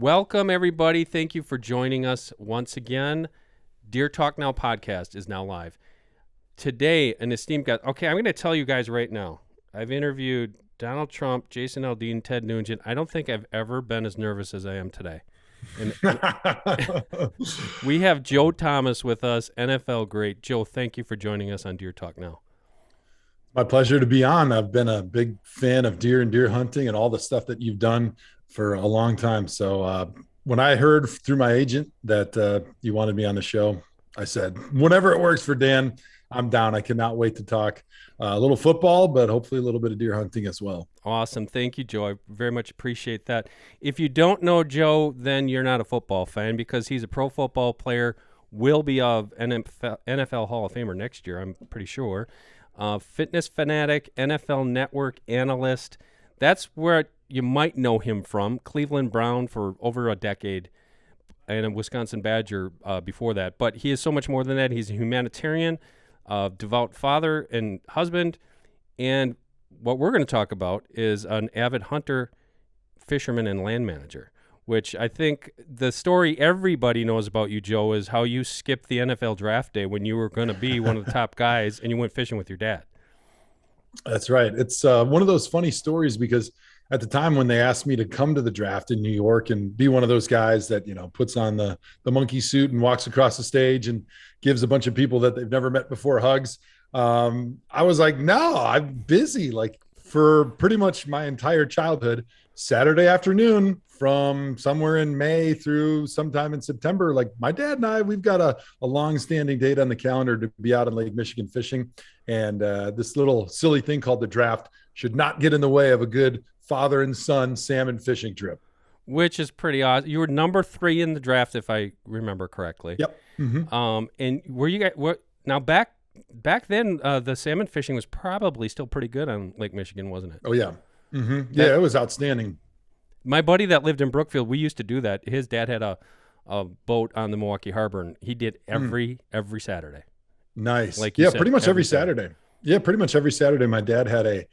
Welcome, everybody. Thank you for joining us once again. Deer Talk Now podcast is now live. Today, an esteemed guest. Okay, I'm going to tell you guys right now. I've interviewed Donald Trump, Jason Aldean, Ted Nugent. I don't think I've ever been as nervous as I am today. And we have Joe Thomas with us, NFL great. Joe, thank you for joining us on Deer Talk Now. My pleasure to be on. I've been a big fan of deer and deer hunting and all the stuff that you've done for a long time. So when I heard through my agent that you wanted me on the show, I said, whenever it works for Dan, I'm down. I cannot wait to talk a little football, but hopefully a little bit of deer hunting as well. Awesome. Thank you, Joe. I very much appreciate that. If you don't know Joe, then you're not a football fan because he's a pro football player, will be a NFL Hall of Famer next year, I'm pretty sure. Fitness fanatic, NFL Network analyst. That's where you might know him from. Cleveland Brown for over a decade and a Wisconsin Badger before that. But he is so much more than that. He's a humanitarian, devout father and husband. And what we're going to talk about is an avid hunter, fisherman, and land manager, which I think the story everybody knows about you, Joe, is how you skipped the NFL draft day when you were going to be one of the top guys and you went fishing with your dad. That's right. It's one of those funny stories because at the time when they asked me to come to the draft in New York and be one of those guys that, you know, puts on the monkey suit and walks across the stage and gives a bunch of people that they've never met before hugs. I was like, no, I'm busy. Like for pretty much my entire childhood, Saturday afternoon from somewhere in May through sometime in September, like my dad and I, we've got a long-standing date on the calendar to be out in Lake Michigan fishing. And this little silly thing called the draft should not get in the way of a good father and son salmon fishing trip. Which is pretty awesome. You were number 3 in the draft, if I remember correctly. Yep. Mm-hmm. And were you guys now back then? The salmon fishing was probably still pretty good on Lake Michigan, wasn't it? Oh yeah. Mm-hmm. Yeah, it was outstanding. My buddy that lived in Brookfield, we used to do that. His dad had a boat on the Milwaukee Harbor, and he did every Saturday. Nice. Like you said, pretty much every Saturday. Yeah, pretty much every Saturday. My dad had a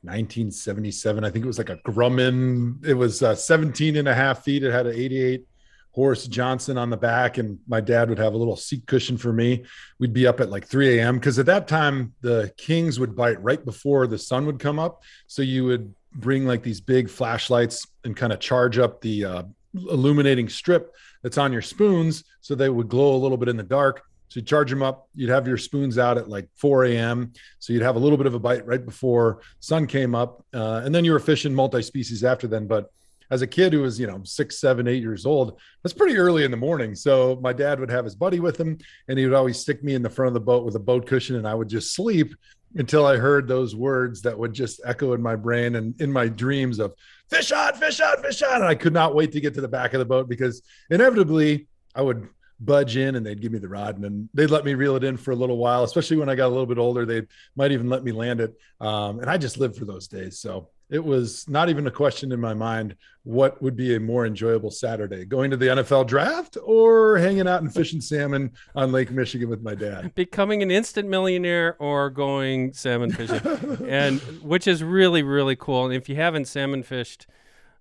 1977, I think it was like a Grumman. It was 17 and a half feet. It had an 88 horse Johnson on the back, and my dad would have a little seat cushion for me. We'd be up at like 3 a.m. because at that time the kings would bite right before the sun would come up. So you would bring like these big flashlights and kind of charge up the illuminating strip that's on your spoons so they would glow a little bit in the dark. So you charge them up, you'd have your spoons out at like 4 a.m. So you'd have a little bit of a bite right before sun came up. And then you were fishing multi-species after then. But as a kid who was, 6, 7, 8 years old, that's pretty early in the morning. So my dad would have his buddy with him and he would always stick me in the front of the boat with a boat cushion and I would just sleep until I heard those words that would just echo in my brain and in my dreams of fish on, fish on, fish on. And I could not wait to get to the back of the boat because inevitably I would budge in and they'd give me the rod and then they'd let me reel it in for a little while, especially when I got a little bit older. They might even let me land it. And I just lived for those days. So it was not even a question in my mind, what would be a more enjoyable Saturday, going to the NFL draft or hanging out and fishing salmon on Lake Michigan with my dad? Becoming an instant millionaire or going salmon fishing, and which is really, really cool. And if you haven't salmon fished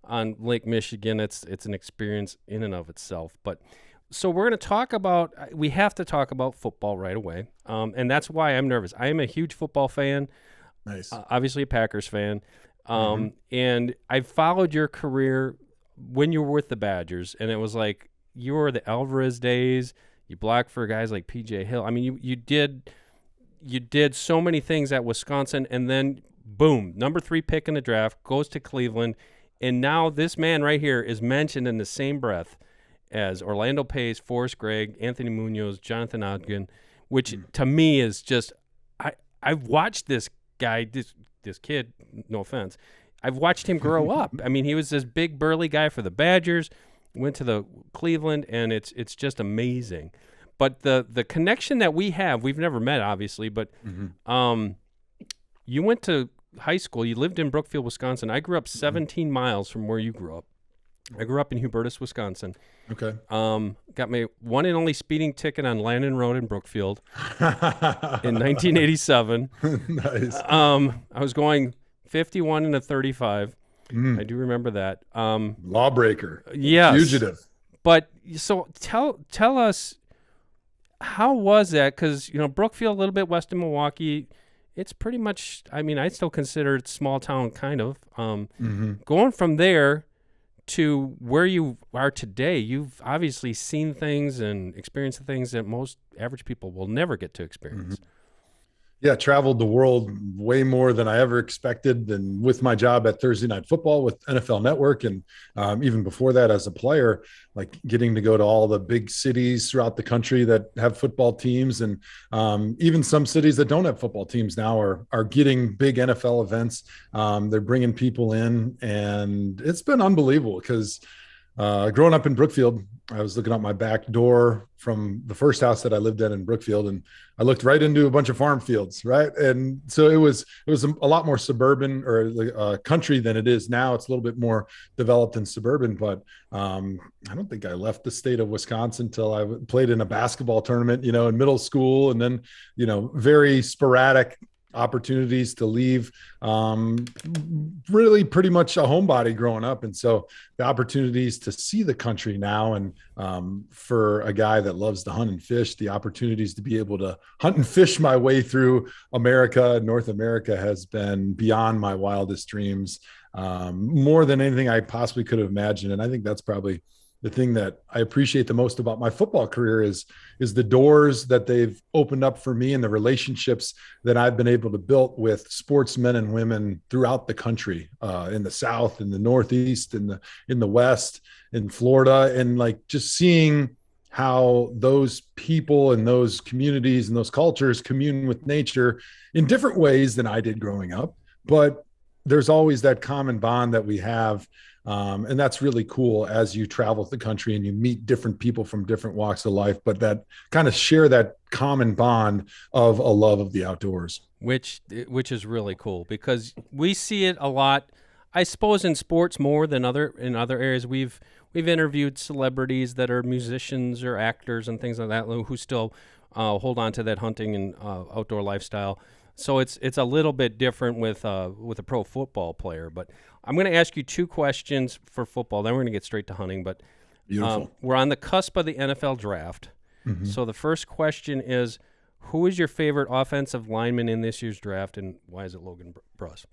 on Lake Michigan, it's an experience in and of itself. But so we have to talk about football right away. And that's why I'm nervous. I am a huge football fan. Nice. Obviously a Packers fan. And I followed your career when you were with the Badgers, and it was like you were the Alvarez days. You blocked for guys like P.J. Hill. I mean, you did so many things at Wisconsin, and then boom, number 3 pick in the draft, goes to Cleveland, and now this man right here is mentioned in the same breath as Orlando Pace, Forrest Gregg, Anthony Munoz, Jonathan Ogden, which to me is just I've watched this guy, this kid, no offense, I've watched him grow up. I mean, he was this big burly guy for the Badgers, went to the Cleveland, and it's just amazing. But the connection that we have, we've never met, obviously, but you went to high school, you lived in Brookfield, Wisconsin. I grew up 17 miles from where you grew up. I grew up in Hubertus, Wisconsin. Okay. Got my one and only speeding ticket on Landon Road in Brookfield in 1987. Nice. I was going 51 and a 35. I do remember that. Lawbreaker. Yes. Fugitive. But so tell us, how was that? Because, Brookfield, a little bit west of Milwaukee, it's pretty much, I mean, I still consider it small town kind of. Going from there to where you are today, you've obviously seen things and experienced things that most average people will never get to experience. Yeah, traveled the world way more than I ever expected. And with my job at Thursday Night Football with NFL Network, and even before that as a player, like getting to go to all the big cities throughout the country that have football teams, and even some cities that don't have football teams now are getting big NFL events. They're bringing people in, and it's been unbelievable because growing up in Brookfield, I was looking out my back door from the first house that I lived in Brookfield, and I looked right into a bunch of farm fields, right? And so it was a lot more suburban or country than it is now. It's a little bit more developed and suburban, but I don't think I left the state of Wisconsin until I played in a basketball tournament, in middle school, and then, very sporadic opportunities to leave, really pretty much a homebody growing up. And so the opportunities to see the country now, and for a guy that loves to hunt and fish, the opportunities to be able to hunt and fish my way through America, North America, has been beyond my wildest dreams, more than anything I possibly could have imagined. And I think that's probably the thing that I appreciate the most about my football career is the doors that they've opened up for me and the relationships that I've been able to build with sportsmen and women throughout the country, in the South, in the Northeast, in the West, in Florida, and like just seeing how those people and those communities and those cultures commune with nature in different ways than I did growing up. But there's always that common bond that we have. And that's really cool as you travel the country and you meet different people from different walks of life, but that kind of share that common bond of a love of the outdoors. Which is really cool, because we see it a lot, I suppose, in sports more than in other areas. We've interviewed celebrities that are musicians or actors and things like that who still hold on to that hunting and outdoor lifestyle. So it's a little bit different with a pro football player. But I'm going to ask you two questions for football. Then we're going to get straight to hunting. But we're on the cusp of the NFL draft. Mm-hmm. So the first question is, who is your favorite offensive lineman in this year's draft, and why is it Logan Bruss?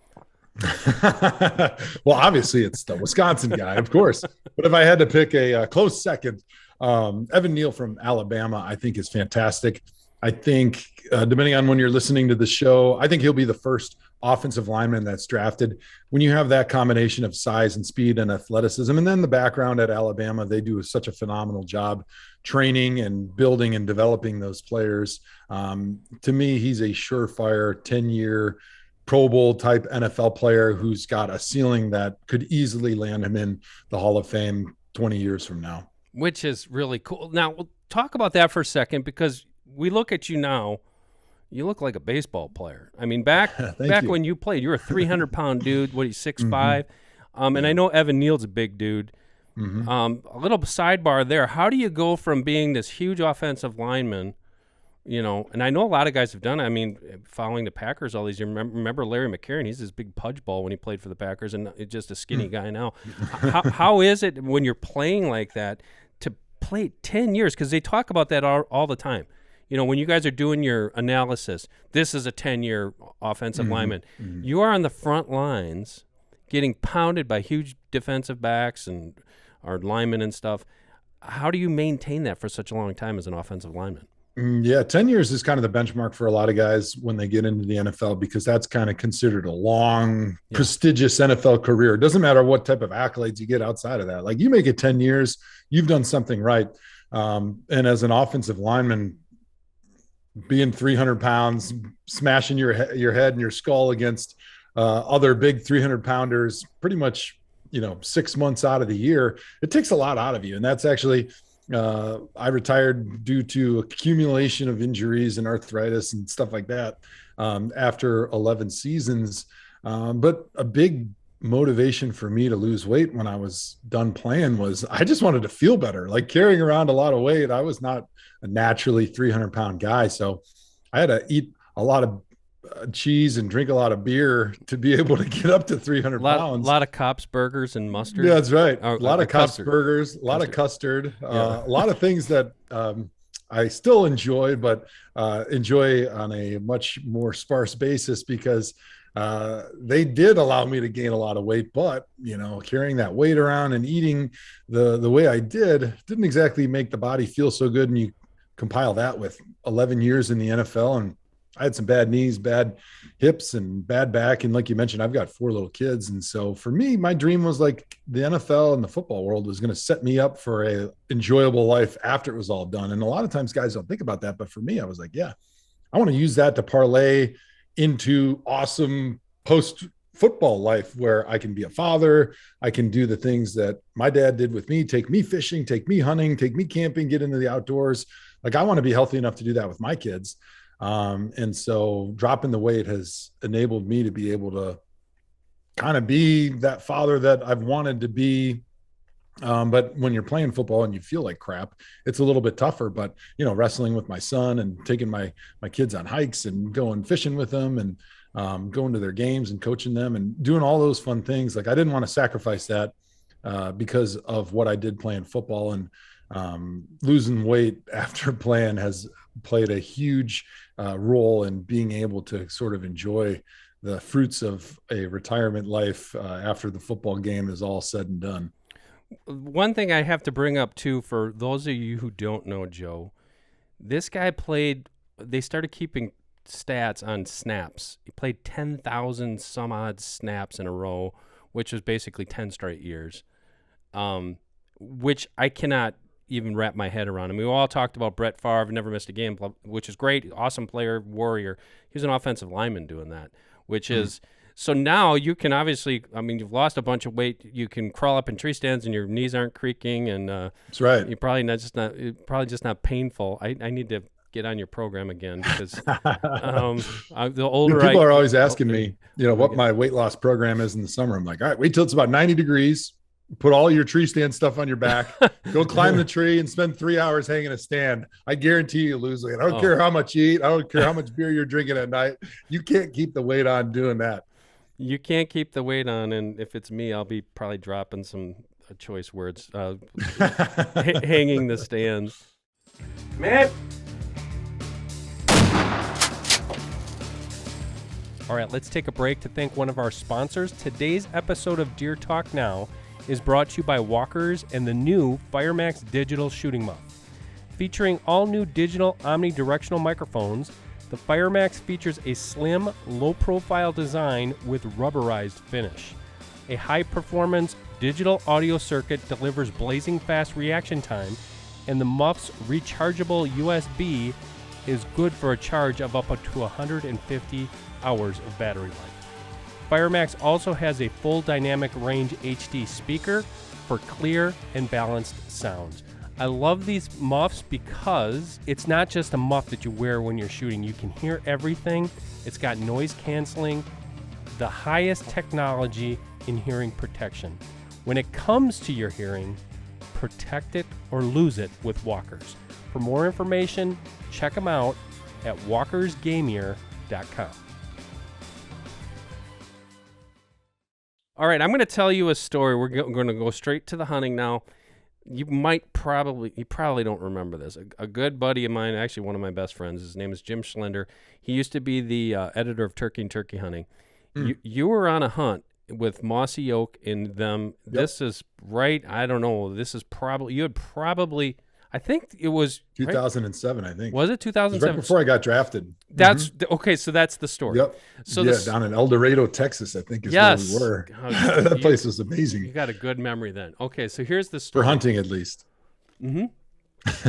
Well, obviously it's the Wisconsin guy, of course. But if I had to pick a close second, Evan Neal from Alabama, I think is fantastic. I think, depending on when you're listening to the show, I think he'll be the first offensive lineman that's drafted. When you have that combination of size and speed and athleticism, and then the background at Alabama, they do such a phenomenal job training and building and developing those players. To me, he's a surefire 10-year Pro Bowl type NFL player who's got a ceiling that could easily land him in the Hall of Fame 20 years from now. Which is really cool. Now, we'll talk about that for a second, because we look at you now, you look like a baseball player. I mean, back when you played, you were a 300-pound dude. What, he's 6'5"? Mm-hmm. And I know Evan Neal's a big dude. Mm-hmm. A little sidebar there. How do you go from being this huge offensive lineman, and I know a lot of guys have done it. I mean, following the Packers all these years, remember Larry McCarron? He's this big pudge ball when he played for the Packers, and just a skinny guy now. How is it when you're playing like that to play 10 years? Because they talk about that all the time. When you guys are doing your analysis, this is a 10-year offensive lineman. Mm-hmm. You are on the front lines getting pounded by huge defensive backs and our linemen and stuff. How do you maintain that for such a long time as an offensive lineman? Yeah, 10 years is kind of the benchmark for a lot of guys when they get into the NFL, because that's kind of considered a long, prestigious NFL career. It doesn't matter what type of accolades you get outside of that. Like, you make it 10 years, you've done something right. And as an offensive lineman, being 300 pounds, smashing your head and your skull against other big 300 pounders, pretty much, 6 months out of the year, it takes a lot out of you. And that's actually, I retired due to accumulation of injuries and arthritis and stuff like that after 11 seasons. But a big motivation for me to lose weight when I was done playing was I just wanted to feel better. Like, carrying around a lot of weight, I was not a naturally 300-pound guy. So I had to eat a lot of cheese and drink a lot of beer to be able to get up to 300 pounds. A lot of Kopp's burgers and mustard. Yeah, that's right. Oh, A lot of Kopp's custard. burgers, a lot of custard, a lot of things that I still enjoy, but enjoy on a much more sparse basis because they did allow me to gain a lot of weight. But, you know, carrying that weight around and eating the way I didn't exactly make the body feel so good. And you compile that with 11 years in the NFL, and I had some bad knees, bad hips, and bad back. And like you mentioned, I've got 4 little kids. And so for me, my dream was like the NFL and the football world was going to set me up for a enjoyable life after it was all done. And a lot of times guys don't think about that. But for me, I was like, yeah, I want to use that to parlay into awesome post football life where I can be a father. I can do the things that my dad did with me, take me fishing, take me hunting, take me camping, get into the outdoors. Like I want to be healthy enough to do that with my kids. And so dropping the weight has enabled me to be able to kind of be that father that I've wanted to be. But when you're playing football and you feel like crap, it's a little bit tougher. But, you know, wrestling with my son and taking my kids on hikes and going fishing with them and going to their games and coaching them and doing all those fun things. Like I didn't want to sacrifice that because of what I did playing football, and losing weight after playing has played a huge role in being able to sort of enjoy the fruits of a retirement life after the football game is all said and done. One thing I have to bring up too, for those of you who don't know Joe, this guy they started keeping stats on snaps. He played 10,000 some odd snaps in a row, which was basically 10 straight years, which I cannot even wrap my head around. I mean, we all talked about Brett Favre, never missed a game, which is great. Awesome player, warrior. He was an offensive lineman doing that, which is, so now you can obviously, I mean, you've lost a bunch of weight. You can crawl up in tree stands and your knees aren't creaking. And that's right. You're probably just not painful. I need to get on your program again because the older people are always asking me, you know, what my weight loss program is in the summer. I'm like, all right, wait till it's about 90 degrees. Put all your tree stand stuff on your back, go climb the tree and spend 3 hours hanging a stand. I guarantee you lose weight. I don't care how much you eat. I don't care how much beer you're drinking at night. You can't keep the weight on doing that. You can't keep the weight on. And if it's me, I'll be probably dropping some choice words, hanging the stands. Man. All right, let's take a break to thank one of our sponsors. Today's episode of Deer Talk Now is brought to you by Walkers and the new FireMax Digital Shooting Muff. Featuring all new digital omnidirectional microphones, the FireMax features a slim, low-profile design with rubberized finish. A high-performance digital audio circuit delivers blazing fast reaction time, and the muff's rechargeable USB is good for a charge of up to 150 hours of battery life. FireMax also has a full dynamic range HD speaker for clear and balanced sounds. I love these muffs because it's not just a muff that you wear when you're shooting. You can hear everything. It's got noise canceling, the highest technology in hearing protection. When it comes to your hearing, protect it or lose it with Walkers. For more information, check them out at walkersgameear.com. All right, I'm going to tell you a story. We're going to go straight to the hunting now. You probably don't remember this. A good buddy of mine, actually one of my best friends, his name is Jim Schlender. He used to be the editor of Turkey and Turkey Hunting. You were on a hunt with Mossy Oak and them. Yep. This is right. I don't know. This is probably. I think it was 2007. Right? I think. Was it 2007? Right before I got drafted. That's okay. So that's the story. Yep. So down in El Dorado, Texas, I think is where we were. That place was amazing. You got a good memory then. Okay, so here's the story. For hunting, at least. Mm-hmm.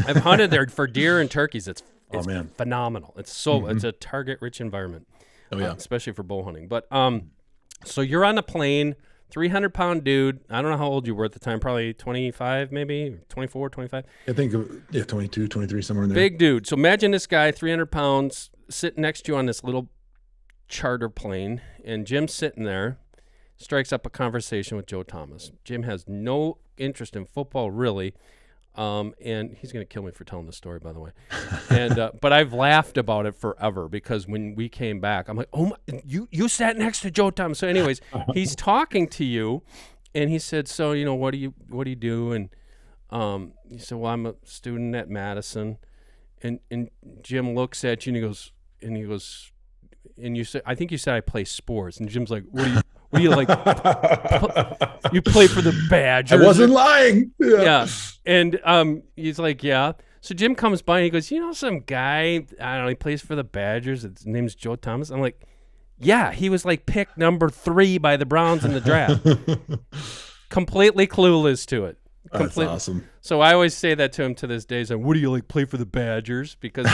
I've hunted there for deer and turkeys. It's man, phenomenal. It's it's a target-rich environment. Oh yeah, especially for bow hunting. But so you're on a plane. 300-pound dude. I don't know how old you were at the time. Probably 25, maybe 24, 25. I think, 22, 23, somewhere in there. Big dude. So imagine this guy, 300 pounds, sitting next to you on this little charter plane, and Jim's sitting there, strikes up a conversation with Joe Thomas. Jim has no interest in football, really. And he's going to kill me for telling this story, by the way. And but I've laughed about it forever because when we came back, I'm like, oh my, you sat next to Joe Thomas. So anyways, he's talking to you, and he said, so what do you do? And he said, well, I'm a student at Madison. And Jim looks at you and he goes, and you said, I think you said I play sports. And Jim's like, what do you like? You play for the Badgers? I wasn't lying. Yeah. And he's like, yeah. So Jim comes by and he goes, some guy, I don't know, he plays for the Badgers. His name's Joe Thomas. I'm like, yeah, he was like pick number 3 by the Browns in the draft. Completely clueless to it. That's awesome. So I always say that to him to this day. So what do you like, play for the Badgers? Because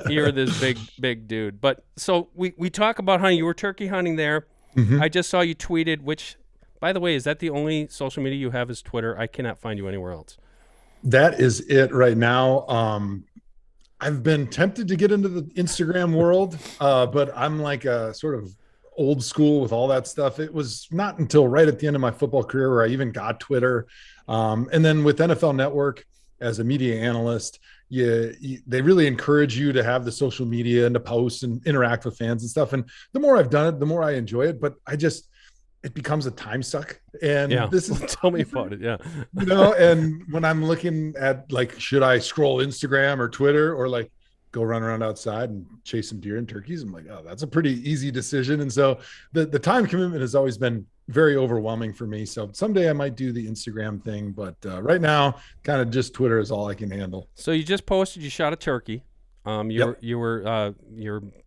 you're this big dude. But so we talk about hunting. You were turkey hunting there. Mm-hmm. I just saw you tweeted, which, by the way, is that the only social media you have is Twitter? I cannot find you anywhere else. That is it right now. I've been tempted to get into the Instagram world, but I'm like a sort of old school with all that stuff. It was not until right at the end of my football career where I even got Twitter. And then with NFL Network as a media analyst, they really encourage you to have the social media and to post and interact with fans and stuff. And the more I've done it, the more I enjoy it, but it becomes a time suck. And this is tell me about it. Yeah. And when I'm looking at like, should I scroll Instagram or Twitter or like go run around outside and chase some deer and turkeys? I'm like, oh, that's a pretty easy decision. And so the time commitment has always been very overwhelming for me. So someday I might do the Instagram thing, but right now kind of just Twitter is all I can handle. So you just posted, you shot a turkey. You're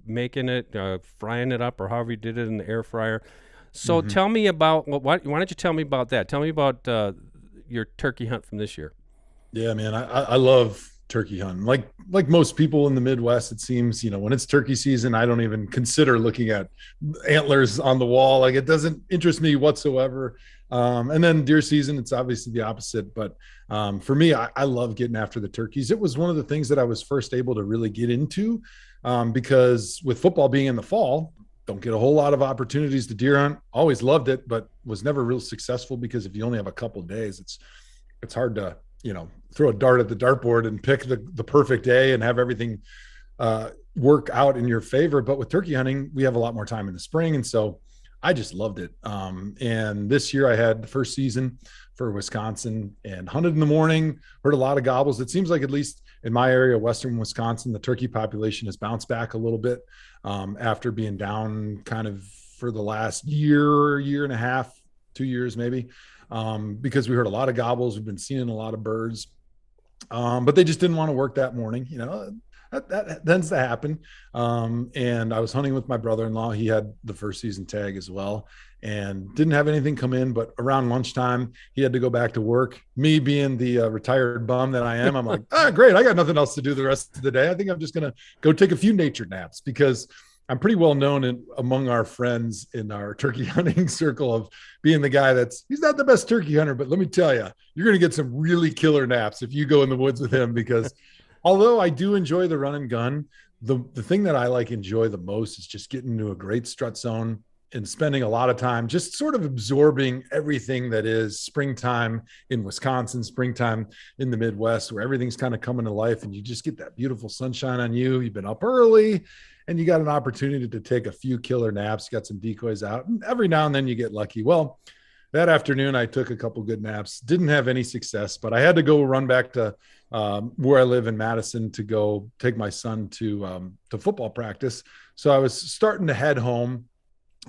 making it, frying it up or however you did it in the air fryer. So tell me about, why don't you tell me about that? Tell me about your turkey hunt from this year. Yeah, man, I love turkey hunting. Like most people in the Midwest, it seems, when it's turkey season, I don't even consider looking at antlers on the wall. Like, it doesn't interest me whatsoever. And then deer season, it's obviously the opposite. But for me, I love getting after the turkeys. It was one of the things that I was first able to really get into because with football being in the fall, don't get a whole lot of opportunities to deer hunt. Always loved it, but was never real successful because if you only have a couple of days, it's hard to throw a dart at the dartboard and pick the perfect day and have everything work out in your favor. But with turkey hunting, we have a lot more time in the spring. And so I just loved it. And this year I had the first season for Wisconsin and hunted in the morning, heard a lot of gobbles. It seems like at least in my area, Western Wisconsin, the turkey population has bounced back a little bit after being down kind of for the last year and a half, 2 years maybe. Because we heard a lot of gobbles. We've been seeing a lot of birds, but they just didn't want to work that morning. That tends to happen. And I was hunting with my brother-in-law. He had the first season tag as well and didn't have anything come in, but around lunchtime, he had to go back to work. Me being the retired bum that I am, I'm like, great. I got nothing else to do the rest of the day. I think I'm just going to go take a few nature naps because I'm pretty well known among our friends in our turkey hunting circle of being the guy he's not the best turkey hunter, but let me tell you, you're going to get some really killer naps if you go in the woods with him, because although I do enjoy the run and gun, the thing that I enjoy the most is just getting into a great strut zone and spending a lot of time just sort of absorbing everything that is springtime in Wisconsin, springtime in the Midwest, where everything's kind of coming to life and you just get that beautiful sunshine on you. You've been up early and you got an opportunity to take a few killer naps, got some decoys out, and every now and then you get lucky. Well, that afternoon I took a couple good naps, didn't have any success, but I had to go run back to where I live in Madison to go take my son to football practice. So I was starting to head home,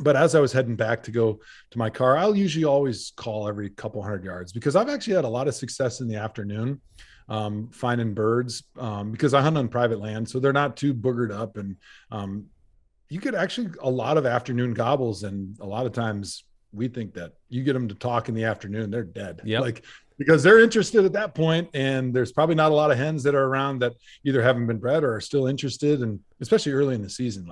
but as I was heading back to go to my car, I'll usually always call every couple 100 yards because I've actually had a lot of success in the afternoon finding birds because I hunt on private land. So they're not too boogered up, and you get actually a lot of afternoon gobbles. And a lot of times we think that you get them to talk in the afternoon, they're dead. Yep. Because they're interested at that point, and there's probably not a lot of hens that are around that either haven't been bred or are still interested. And especially early in the season,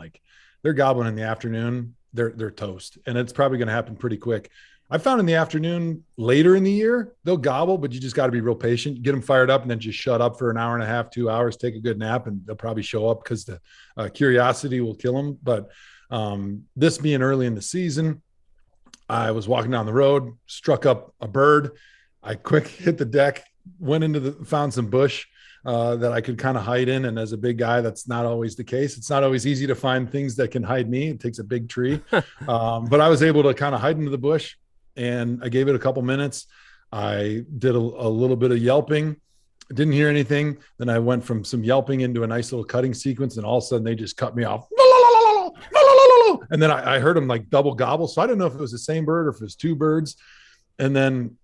they're gobbling in the afternoon, they're toast, and it's probably going to happen pretty quick. I found in the afternoon later in the year, they'll gobble, but you just got to be real patient, get them fired up, and then just shut up for an hour and a half, 2 hours, take a good nap, and they'll probably show up because the curiosity will kill them. But this being early in the season, I was walking down the road, struck up a bird. I quick hit the deck, went found some bush that I could kind of hide in. And as a big guy, that's not always the case. It's not always easy to find things that can hide me. It takes a big tree. But I was able to kind of hide into the bush, and I gave it a couple minutes. I did a little bit of yelping, didn't hear anything. Then I went from some yelping into a nice little cutting sequence, and all of a sudden they just cut me off. And then I heard them like double gobble. So I don't know if it was the same bird or if it was two birds. And then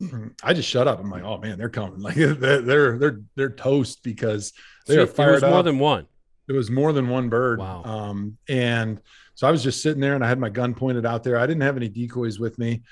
I just shut up. I'm like, oh man, they're coming. Like they're toast because they are fired up. There was more than one. It was more than one bird. Wow. And so I was just sitting there, and I had my gun pointed out there. I didn't have any decoys with me.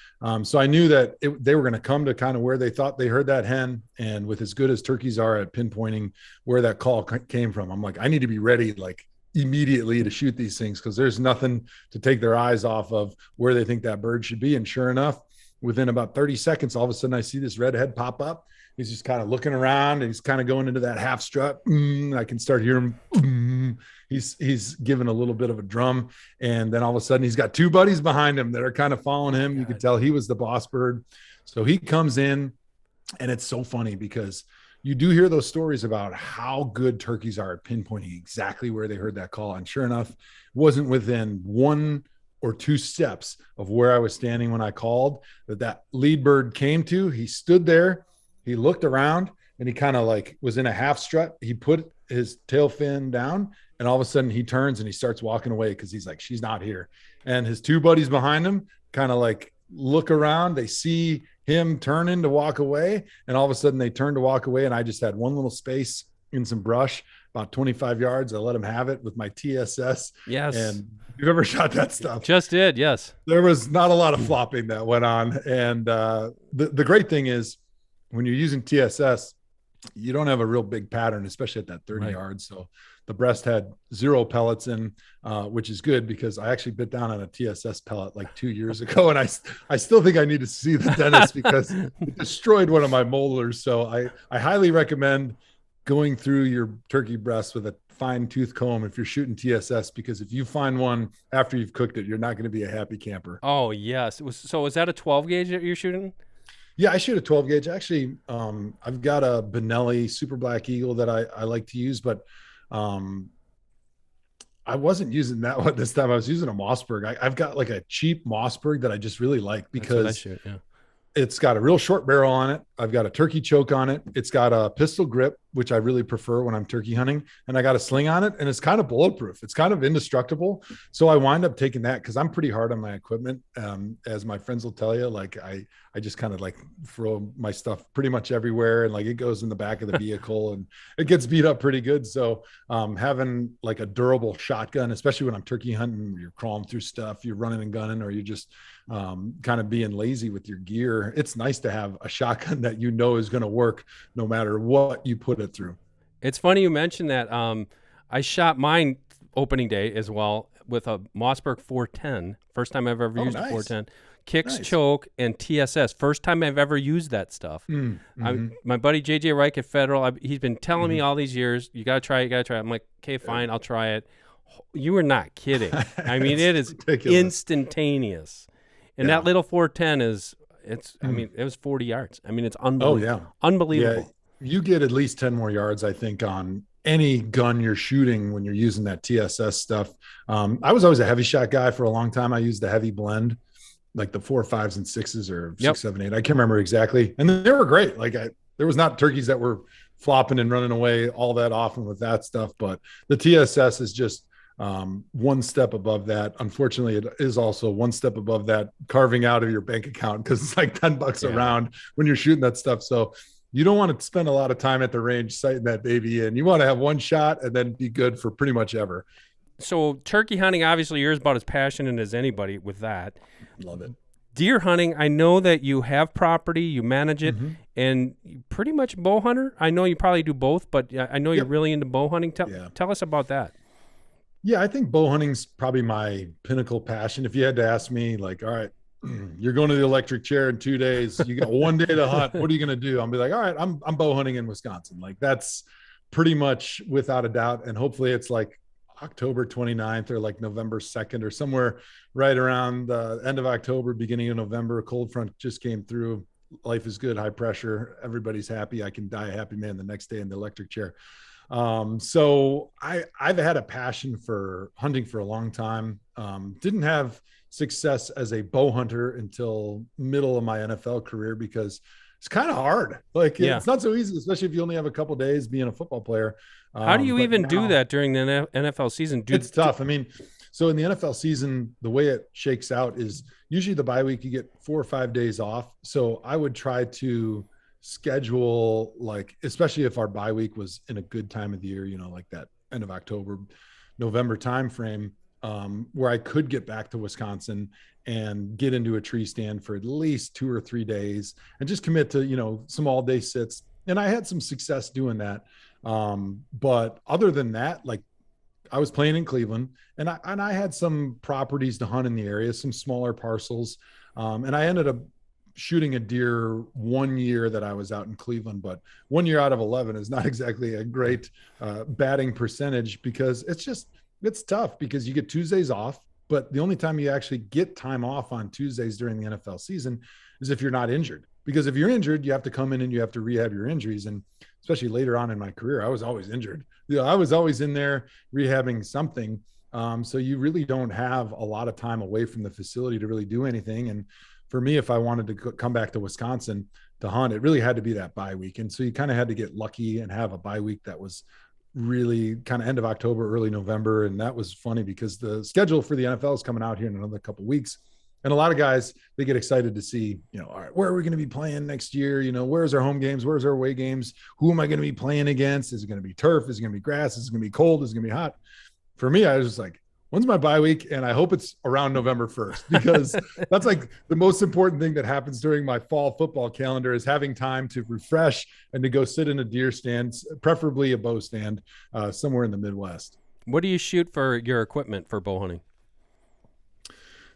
So I knew that they were going to come to kind of where they thought they heard that hen. And with as good as turkeys are at pinpointing where that call came from, I'm like, I need to be ready like immediately to shoot these things, because there's nothing to take their eyes off of where they think that bird should be. And sure enough, within about 30 seconds, all of a sudden I see this redhead pop up. He's just kind of looking around, and he's kind of going into that half strut. I can start hearing him. He's giving a little bit of a drum. And then all of a sudden he's got two buddies behind him that are kind of following him. You could tell he was the boss bird. So he comes in, and it's so funny because you do hear those stories about how good turkeys are at pinpointing exactly where they heard that call. And sure enough, it wasn't within 1 or 2 steps of where I was standing when I called that lead bird came to. He stood there, he looked around, and he kind of like was in a half strut. He put his tail fin down, and all of a sudden he turns and he starts walking away because he's like, she's not here. And his two buddies behind him kind of like look around. They see him turning to walk away, and all of a sudden they turn to walk away. And I just had one little space in some brush, about 25 yards. I let him have it with my TSS. Yes. And you've ever shot that stuff? Just did. Yes. There was not a lot of flopping that went on. And the great thing is when you're using TSS, you don't have a real big pattern, especially at that 30 yards. So the breast had 0 pellets in, which is good because I actually bit down on a TSS pellet like 2 years ago. And I still think I need to see the dentist because it destroyed one of my molars. So I highly recommend going through your turkey breast with a fine tooth comb if you're shooting TSS, because if you find one after you've cooked it, you're not going to be a happy camper. Oh yes. So is that a 12 gauge that you're shooting? Yeah, I shoot a 12 gauge. Actually, I've got a Benelli Super Black Eagle that I like to use, but I wasn't using that one this time. I was using a Mossberg. I've got like a cheap Mossberg that I just really like because it's got a real short barrel on it. I've got a turkey choke on it. It's got a pistol grip, which I really prefer when I'm turkey hunting. And I got a sling on it, and it's kind of bulletproof. It's kind of indestructible. So I wind up taking that because I'm pretty hard on my equipment. As my friends will tell you, like I just kind of like throw my stuff pretty much everywhere, and like it goes in the back of the vehicle and it gets beat up pretty good. So having like a durable shotgun, especially when I'm turkey hunting, you're crawling through stuff, you're running and gunning, or you're just kind of being lazy with your gear. It's nice to have a shotgun that you know is going to work no matter what you put it through. It's funny you mentioned that. I shot mine opening day as well with a Mossberg 410. First time I've ever used a 410. Kicks, choke, and TSS. First time I've ever used that stuff. My buddy JJ Reich at Federal, he's been telling me all these years, you got to try it, you got to try it. I'm like, okay, fine, I'll try it. You are not kidding. I mean, it is ridiculous. Instantaneous. And that little 410 I mean, it was 40 yards. I mean, it's unbelievable. Oh, yeah. Unbelievable. Yeah, you get at least 10 more yards, I think, on any gun you're shooting when you're using that TSS stuff. I was always a heavy shot guy for a long time. I used the heavy blend, like the 4, 5s, and 6s, or 6, 7, 8. I can't remember exactly. And they were great. Like there was not turkeys that were flopping and running away all that often with that stuff. But the TSS is just one step above that. Unfortunately, it is also one step above that carving out of your bank account, because it's like $10 a round when you're shooting that stuff. So you don't want to spend a lot of time at the range sighting that baby in. You want to have one shot and then be good for pretty much ever. So turkey hunting, obviously you're about as passionate as anybody with that. Love it. Deer hunting, I know that you have property, you manage it, and you pretty much bow hunter. I know you probably do both, but I know you're really into bow hunting. Tell us about that. Yeah, I think bow hunting's probably my pinnacle passion. If you had to ask me, like, all right, you're going to the electric chair in 2 days, you got one day to hunt, what are you going to do? I'll be like, all right, I'm bow hunting in Wisconsin. Like, that's pretty much without a doubt. And hopefully it's like October 29th or like November 2nd or somewhere right around the end of October, beginning of November. A cold front just came through life is good, high pressure, everybody's happy. I can die a happy man the next day in the electric chair. So I've had a passion for hunting for a long time. Didn't have success as a bow hunter until middle of my NFL career because it's kind of hard. Like it's not so easy, especially if you only have a couple days being a football player. How do you even do that during the NFL season? It's tough. I mean, so in the NFL season, the way it shakes out is usually the bye week, you get 4 or 5 days off. So I would try to schedule, like, especially if our bye week was in a good time of the year, like that end of October, November timeframe, where I could get back to Wisconsin and get into a tree stand for at least 2 or 3 days and just commit to, some all day sits. And I had some success doing that. But other than that, like, I was playing in Cleveland and I had some properties to hunt in the area, some smaller parcels. And I ended up shooting a deer 1 year that I was out in Cleveland, but 1 year out of 11 is not exactly a great batting percentage because it's tough because you get Tuesdays off, but the only time you actually get time off on Tuesdays during the NFL season is if you're not injured. Because if you're injured, you have to come in and you have to rehab your injuries. And especially later on in my career, I was always injured. I was always in there rehabbing something. So you really don't have a lot of time away from the facility to really do anything. And for me, if I wanted to come back to Wisconsin to hunt, it really had to be that bye week. And so you kind of had to get lucky and have a bye week that was really kind of end of October, early November. And that was funny because the schedule for the NFL is coming out here in another couple of weeks. And a lot of guys, they get excited to see, all right, where are we going to be playing next year? Where's our home games? Where's our away games? Who am I going to be playing against? Is it going to be turf? Is it going to be grass? Is it going to be cold? Is it going to be hot? For me, I was just like, when's my bye week? And I hope it's around November 1st because that's like the most important thing that happens during my fall football calendar is having time to refresh and to go sit in a deer stand, preferably a bow stand, somewhere in the Midwest. What do you shoot for your equipment for bow hunting?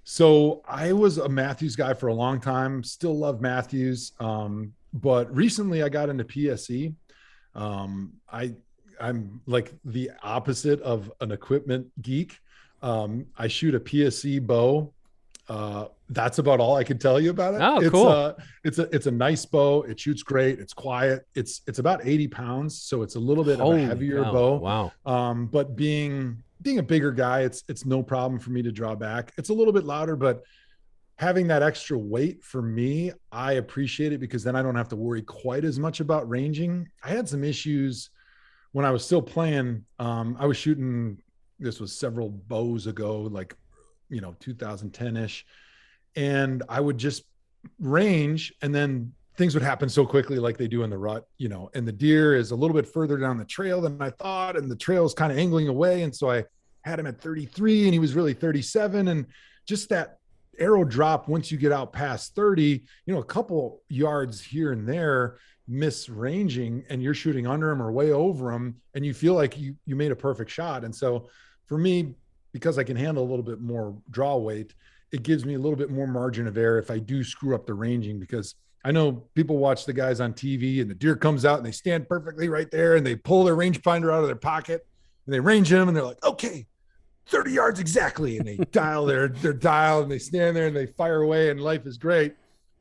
So I was a Mathews guy for a long time, still love Mathews. But recently I got into PSE. I'm like the opposite of an equipment geek. I shoot a PSE bow. That's about all I can tell you about it. Oh, cool. It's a nice bow. It shoots great. It's quiet. It's about 80 pounds. So it's a little bit of a heavier bow. Wow. But being a bigger guy, it's no problem for me to draw back. It's a little bit louder, but having that extra weight for me, I appreciate it because then I don't have to worry quite as much about ranging. I had some issues when I was still playing. I was shooting, this was several bows ago, like, 2010-ish. And I would just range and then things would happen so quickly like they do in the rut, and the deer is a little bit further down the trail than I thought. And the trail is kind of angling away. And so I had him at 33 and he was really 37. And just that arrow drop, once you get out past 30, a couple yards here and there, misranging, and you're shooting under him or way over him. And you feel like you made a perfect shot. And so for me, because I can handle a little bit more draw weight, it gives me a little bit more margin of error if I do screw up the ranging, because I know people watch the guys on TV and the deer comes out and they stand perfectly right there and they pull their rangefinder out of their pocket and they range him and they're like, okay, 30 yards exactly. And they dial their dial and they stand there and they fire away and life is great.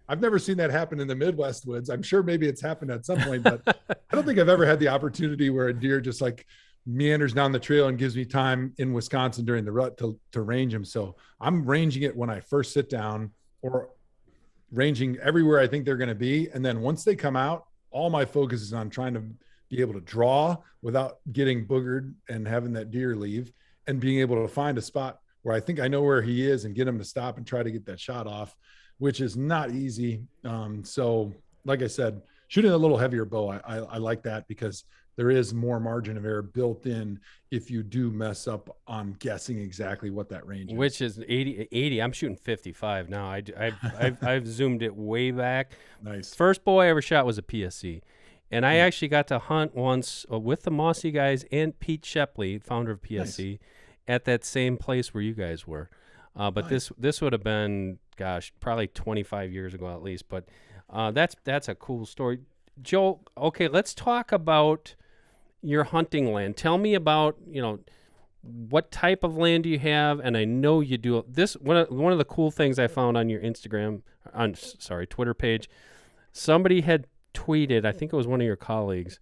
I've never seen that happen in the Midwest woods. I'm sure maybe it's happened at some point, but I don't think I've ever had the opportunity where a deer just like meanders down the trail and gives me time in Wisconsin during the rut to range him. So I'm ranging it when I first sit down, or ranging everywhere I think they're going to be. And then once they come out, all my focus is on trying to be able to draw without getting boogered and having that deer leave, and being able to find a spot where I think I know where he is and get him to stop and try to get that shot off, which is not easy. So like I said, shooting a little heavier bow, I like that because there is more margin of error built in if you do mess up on guessing exactly what that range is. Which is 80. I'm shooting 55 now. I've zoomed it way back. Nice. First bow I ever shot was a PSE. And I actually got to hunt once with the Mossy guys and Pete Shepley, founder of PSE, nice, at that same place where you guys were. But nice, this would have been, probably 25 years ago at least. But that's a cool story. Joel, okay, let's talk about your hunting land. Tell me about, what type of land do you have? And I know you do this. One of the cool things I found on your Twitter page, somebody had tweeted, I think it was one of your colleagues,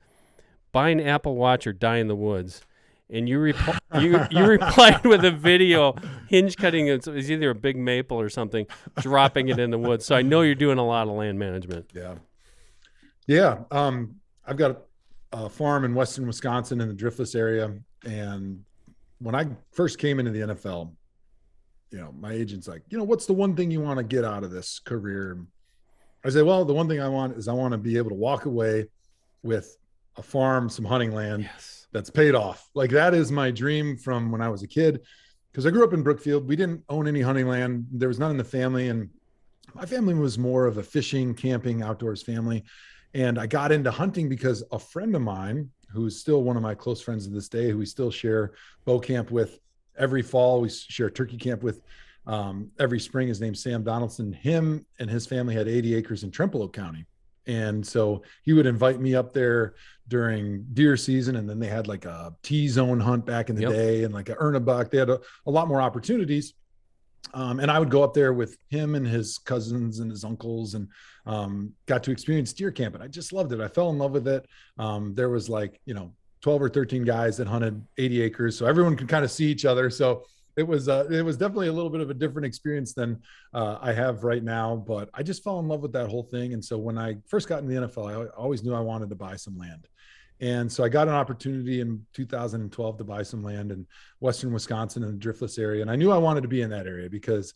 buy an Apple Watch or die in the woods. And you replied with a video, hinge cutting. It's either a big maple or something, dropping it in the woods. So I know you're doing a lot of land management. Yeah. Yeah. I've got a farm in western Wisconsin in the Driftless area. And when I first came into the NFL, my agent's like, what's the one thing you want to get out of this career? I say, well, the one thing I want to be able to walk away with a farm, some hunting land. Yes. That's paid off. Like that is my dream from when I was a kid, because I grew up in Brookfield. We didn't own any hunting land. There was none in the family. And my family was more of a fishing, camping, outdoors family. And I got into hunting because a friend of mine, who's still one of my close friends to this day, who we still share bow camp with every fall. We share turkey camp with every spring. His name's Sam Donaldson. Him and his family had 80 acres in Trempealeau County. And so he would invite me up there during deer season. And then they had like a T-zone hunt back in the day and like a earn a buck. They had a lot more opportunities. And I would go up there with him and his cousins and his uncles and got to experience deer camp. And I just loved it. I fell in love with it. There was 12 or 13 guys that hunted 80 acres. So everyone could kind of see each other. So it was definitely a little bit of a different experience than I have right now, but I just fell in love with that whole thing. And so when I first got in the NFL, I always knew I wanted to buy some land. And so I got an opportunity in 2012 to buy some land in western Wisconsin in the Driftless area. And I knew I wanted to be in that area because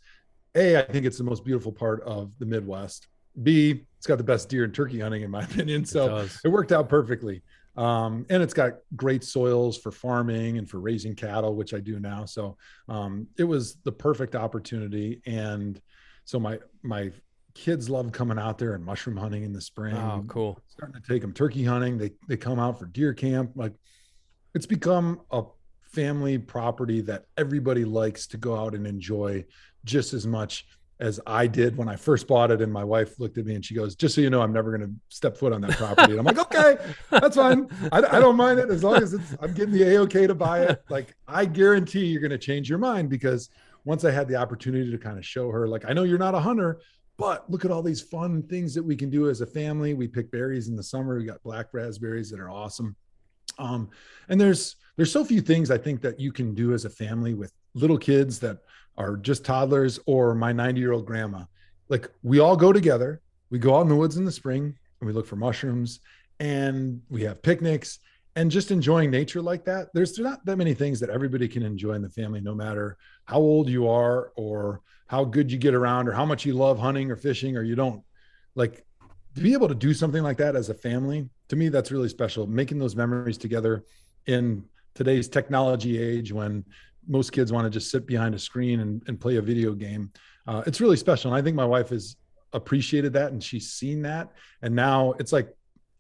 A, I think it's the most beautiful part of the Midwest. B, it's got the best deer and turkey hunting in my opinion. So it worked out perfectly. And it's got great soils for farming and for raising cattle, which I do now. So it was the perfect opportunity. And so my kids love coming out there and mushroom hunting in the spring. Oh, cool. Starting to take them turkey hunting. They come out for deer camp. Like it's become a family property that everybody likes to go out and enjoy just as much as I did when I first bought it. And my wife looked at me and she goes, just so you know, I'm never going to step foot on that property. And I'm like, okay, that's fine. I don't mind it as long as I'm getting the A-OK to buy it. Like I guarantee you're going to change your mind, because once I had the opportunity to kind of show her, like, I know you're not a hunter, but look at all these fun things that we can do as a family. We pick berries in the summer. We got black raspberries that are awesome. And there's so few things I think that you can do as a family with little kids that are just toddlers, or my 90-year-old grandma. Like we all go together, we go out in the woods in the spring and we look for mushrooms and we have picnics and just enjoying nature like that. There's not that many things that everybody can enjoy in the family, no matter how old you are or how good you get around or how much you love hunting or fishing or you don't. Like to be able to do something like that as a family, to me, that's really special. Making those memories together in today's technology age when most kids want to just sit behind a screen and play a video game. It's really special. And I think my wife has appreciated that and she's seen that. And now it's like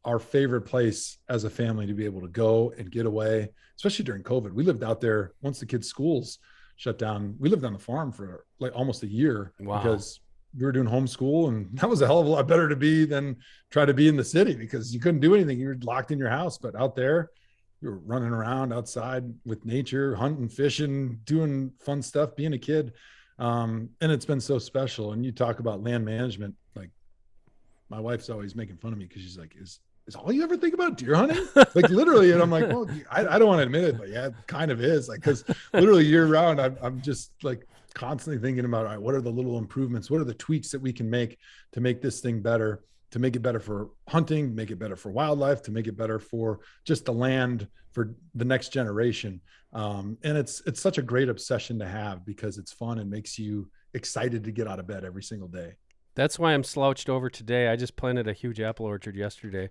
our favorite place as a family to be able to go and get away, especially during COVID. We lived out there once the kids' schools shut down. We lived on the farm for like almost a year. Wow. Because we were doing homeschool, and that was a hell of a lot better to be than try to be in the city, because you couldn't do anything. You were locked in your house, but out there, you were running around outside with nature, hunting, fishing, doing fun stuff, being a kid. And it's been so special. And you talk about land management, like my wife's always making fun of me because she's like, is all you ever think about deer hunting? Like literally. And I'm like, well, I don't want to admit it, but yeah, it kind of is, like, because literally year round, I'm just like constantly thinking about, all right, what are the little improvements? What are the tweaks that we can make to make this thing better? To make it better for hunting, make it better for wildlife, to make it better for just the land for the next generation. And it's such a great obsession to have, because it's fun and makes you excited to get out of bed every single day. That's why I'm slouched over today. I just planted a huge apple orchard yesterday.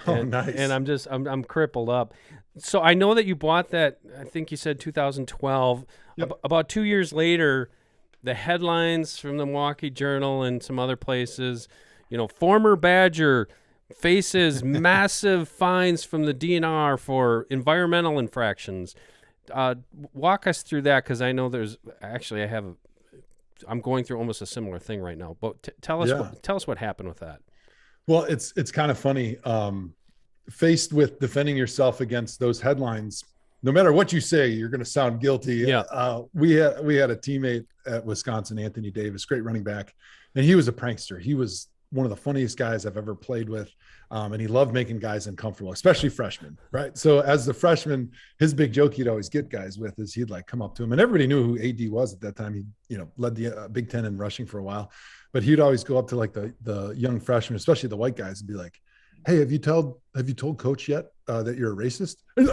And, nice. And I'm crippled up. So I know that you bought that, I think you said 2012. Yep. About 2 years later, the headlines from the Milwaukee Journal and some other places, former Badger faces massive fines from the DNR for environmental infractions. Walk us through that, because I know I'm going through almost a similar thing right now. But tell us what happened with that. Well, it's kind of funny. Faced with defending yourself against those headlines, no matter what you say, you're going to sound guilty. Yeah. We had a teammate at Wisconsin, Anthony Davis, great running back, and he was a prankster. He was one of the funniest guys I've ever played with. And he loved making guys uncomfortable, especially freshmen, right? So as the freshman, his big joke he'd always get guys with is he'd like come up to him, and everybody knew who AD was at that time. He, led the Big Ten in rushing for a while, but he'd always go up to like the young freshmen, especially the white guys, and be like, "Hey, have you told coach yet that you're a racist?" And,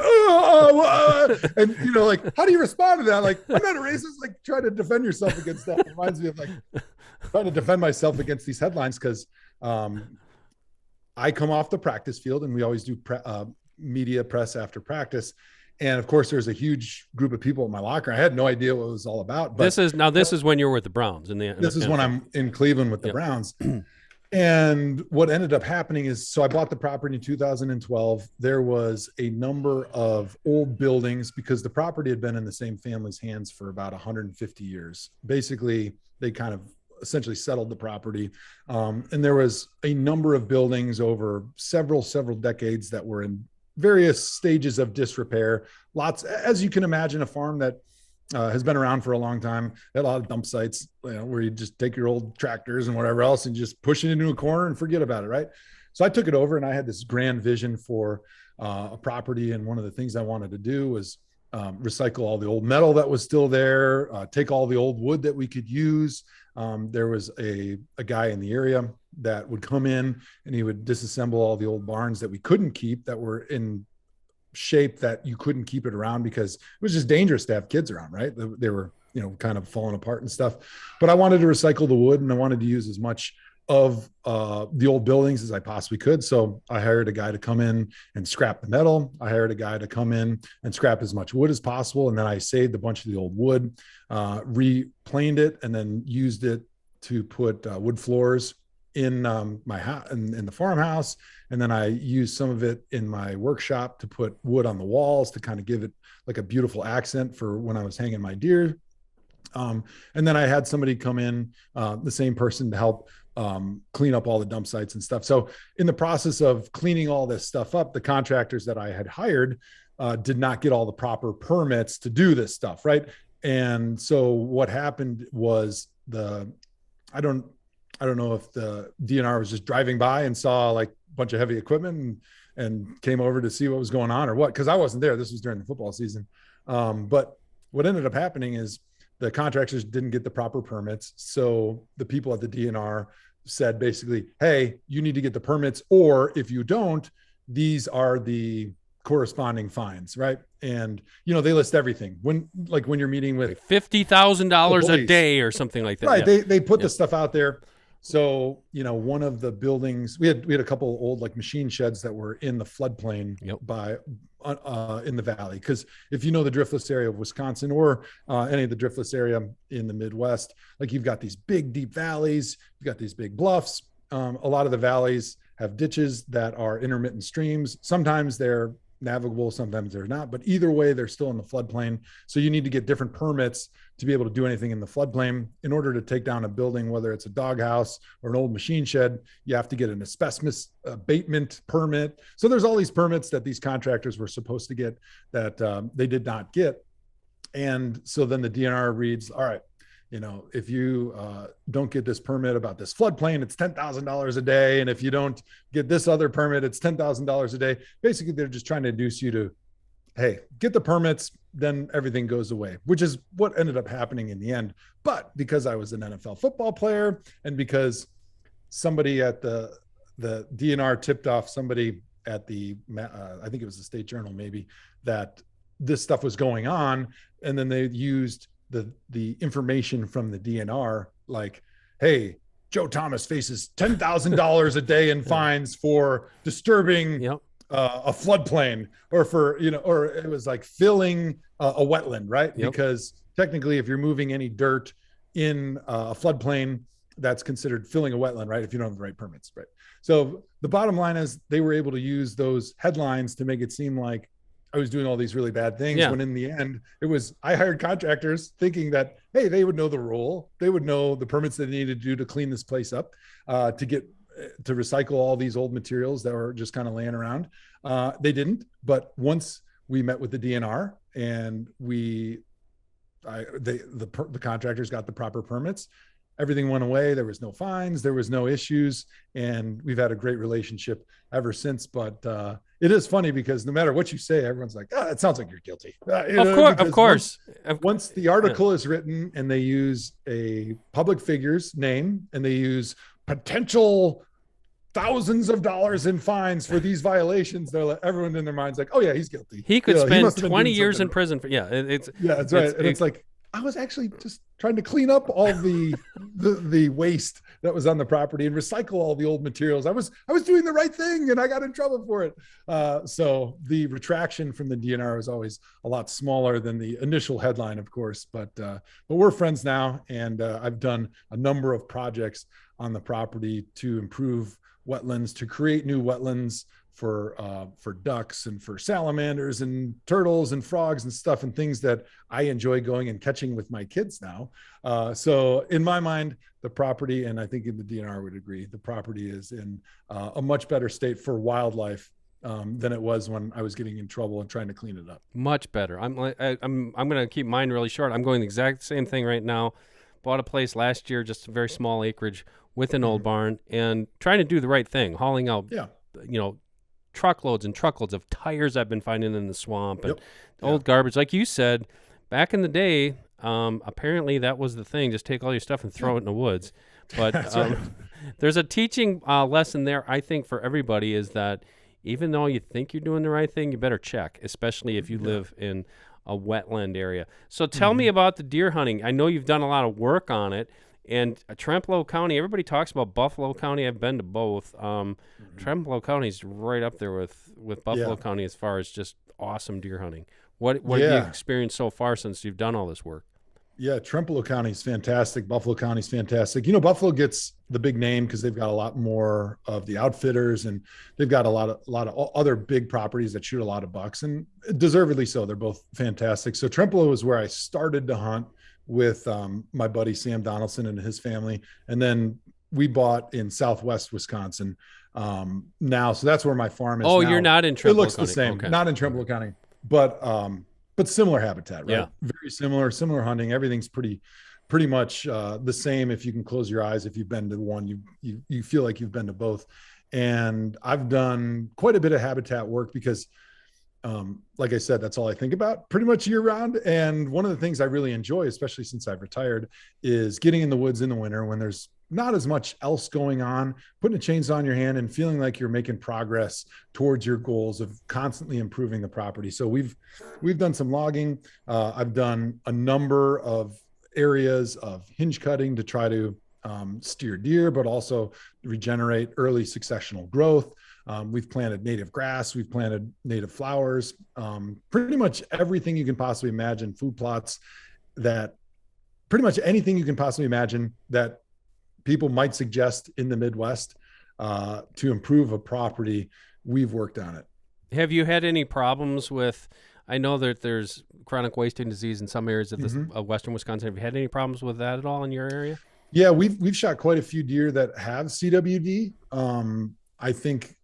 like, how do you respond to that? Like, I'm not a racist. Like, try to defend yourself against that. It reminds me of like trying to defend myself against these headlines because I come off the practice field, and we always do media press after practice. And of course, there's a huge group of people in my locker. I had no idea what it was all about. But this is when you were with the Browns. This is when I'm in Cleveland with the Browns. And what ended up happening is, so I bought the property in 2012. There was a number of old buildings because the property had been in the same family's hands for about 150 years. Basically, they kind of essentially settled the property. And there was a number of buildings over several decades that were in various stages of disrepair. Lots, as you can imagine, a farm that has been around for a long time. Had a lot of dump sites, where you just take your old tractors and whatever else and just push it into a corner and forget about it, right? So I took it over, and I had this grand vision for a property. And one of the things I wanted to do was recycle all the old metal that was still there, take all the old wood that we could use. There was a guy in the area that would come in, and he would disassemble all the old barns that we couldn't keep, that were in shape that you couldn't keep it around because it was just dangerous to have kids around, right? They were, kind of falling apart and stuff. But I wanted to recycle the wood, and I wanted to use as much of the old buildings as I possibly could. So I hired a guy to come in and scrap the metal. I hired a guy to come in and scrap as much wood as possible. And then I saved a bunch of the old wood, replaned it, and then used it to put wood floors in my house, in the farmhouse. And then I used some of it in my workshop to put wood on the walls to kind of give it like a beautiful accent for when I was hanging my deer. And then I had somebody come in, the same person, to help clean up all the dump sites and stuff. So in the process of cleaning all this stuff up, the contractors that I had hired did not get all the proper permits to do this stuff, right? And so what happened was I don't know if the DNR was just driving by and saw like a bunch of heavy equipment and came over to see what was going on or what, because I wasn't there. This was during the football season. But what ended up happening is the contractors didn't get the proper permits. So the people at the DNR said basically, hey, you need to get the permits, or if you don't, these are the corresponding fines, right? And they list everything when you're meeting with like $50,000 a day or something like that, right? They put the stuff out there. So one of the buildings, we had a couple old like machine sheds that were in the floodplain in the valley, because if you know the driftless area of Wisconsin or any of the driftless area in the Midwest, like you've got these big deep valleys, you've got these big bluffs. A lot of the valleys have ditches that are intermittent streams. Sometimes they're navigable, sometimes they're not, but either way, they're still in the floodplain. So you need to get different permits to be able to do anything in the floodplain. In order to take down a building, whether it's a doghouse or an old machine shed, you have to get an asbestos abatement permit. So there's all these permits that these contractors were supposed to get that they did not get. And so then the DNR reads, all right, if you don't get this permit about this floodplain, it's $10,000 a day. And if you don't get this other permit, it's $10,000 a day. Basically, they're just trying to induce you to, hey, get the permits, then everything goes away, which is what ended up happening in the end. But because I was an NFL football player, and because somebody at the DNR tipped off somebody at I think it was the State Journal maybe, that this stuff was going on, and then they used the information from the DNR, like, hey, Joe Thomas faces $10,000 a day in fines for disturbing a floodplain, or for, or it was like filling a wetland, right? Because technically, if you're moving any dirt in a floodplain, that's considered filling a wetland, right? If you don't have the right permits, right? So the bottom line is they were able to use those headlines to make it seem like I was doing all these really bad things, when in the end it was, I hired contractors thinking that, hey, they would know the rule. They would know the permits that they needed to do to clean this place up, to recycle all these old materials that were just kind of laying around. They didn't, but once we met with the DNR and the contractors got the proper permits, everything went away. There was no fines, there was no issues, and we've had a great relationship ever since. But it is funny because no matter what you say, everyone's like, it sounds like you're guilty. Of course. Once the article is written and they use a public figure's name and they use potential thousands of dollars in fines for these violations, they're like, everyone in their mind's like, oh yeah, he's guilty. He could spend 20 years in prison for, that's right. And it's like, I was actually just trying to clean up all the waste that was on the property and recycle all the old materials. I was doing the right thing and I got in trouble for it. So the retraction from the DNR was always a lot smaller than the initial headline, of course, but we're friends now. And I've done a number of projects on the property to improve wetlands, to create new wetlands for ducks and for salamanders and turtles and frogs and stuff, and things that I enjoy going and catching with my kids now. So in my mind, the property, and I think in the DNR would agree, the property is in a much better state for wildlife than it was when I was getting in trouble and trying to clean it up. Much better. I'm going to keep mine really short. I'm going the exact same thing right now. Bought a place last year, just a very small acreage with an old barn, and trying to do the right thing, hauling out, truckloads and truckloads of tires I've been finding in the swamp and old garbage. Like you said, back in the day, apparently that was the thing. Just take all your stuff and throw it in the woods. But there's a teaching lesson there, I think, for everybody, is that even though you think you're doing the right thing, you better check, especially if you live in a wetland area. So tell me about the deer hunting. I know you've done a lot of work on it. And Trempealeau County, everybody talks about Buffalo County. I've been to both. Trempealeau County is right up there with Buffalo County as far as just awesome deer hunting. What have you experienced so far since you've done all this work? Yeah, Trempealeau County is fantastic. Buffalo County is fantastic. You know, Buffalo gets the big name because they've got a lot more of the outfitters, and they've got a lot of other big properties that shoot a lot of bucks, and deservedly so. They're both fantastic. So Trempealeau is where I started to hunt with my buddy Sam Donaldson and his family, and then we bought in Southwest Wisconsin now. So that's where my farm is. Oh, now. You're not in Trempealeau County. It looks the same, okay. Not in Trempealeau County, but similar habitat, right? Yeah. Very similar hunting. Everything's pretty much the same. If you can close your eyes, if you've been to one, you feel like you've been to both. And I've done quite a bit of habitat work because like I said, that's all I think about pretty much year round. And one of the things I really enjoy, especially since I've retired, is getting in the woods in the winter when there's not as much else going on, putting a chainsaw in your hand and feeling like you're making progress towards your goals of constantly improving the property. So we've done some logging. I've done a number of areas of hinge cutting to try to steer deer, but also regenerate early successional growth. We've planted native grass, we've planted native flowers, pretty much everything you can possibly imagine, food plots, that pretty much anything you can possibly imagine that people might suggest in the Midwest to improve a property, we've worked on it. Have you had any problems with, I know that there's chronic wasting disease in some areas of this western Wisconsin. Have you had any problems with that at all in your area? Yeah, we've shot quite a few deer that have CWD. I think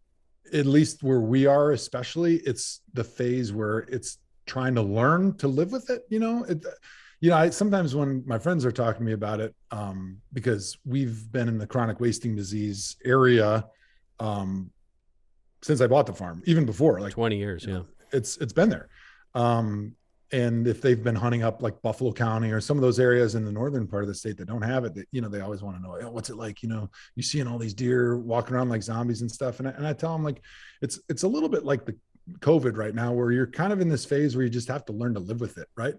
at least where we are, especially, it's the phase where it's trying to learn to live with it. I sometimes when my friends are talking to me about it, because we've been in the chronic wasting disease area since I bought the farm, even before, like 20 years. Yeah, it's been there. And if they've been hunting up like Buffalo County or some of those areas in the northern part of the state that don't have it, they always want to know, what's it like? You seeing all these deer walking around like zombies and stuff. And I tell them, like, it's a little bit like the COVID right now, where you're kind of in this phase where you just have to learn to live with it, right?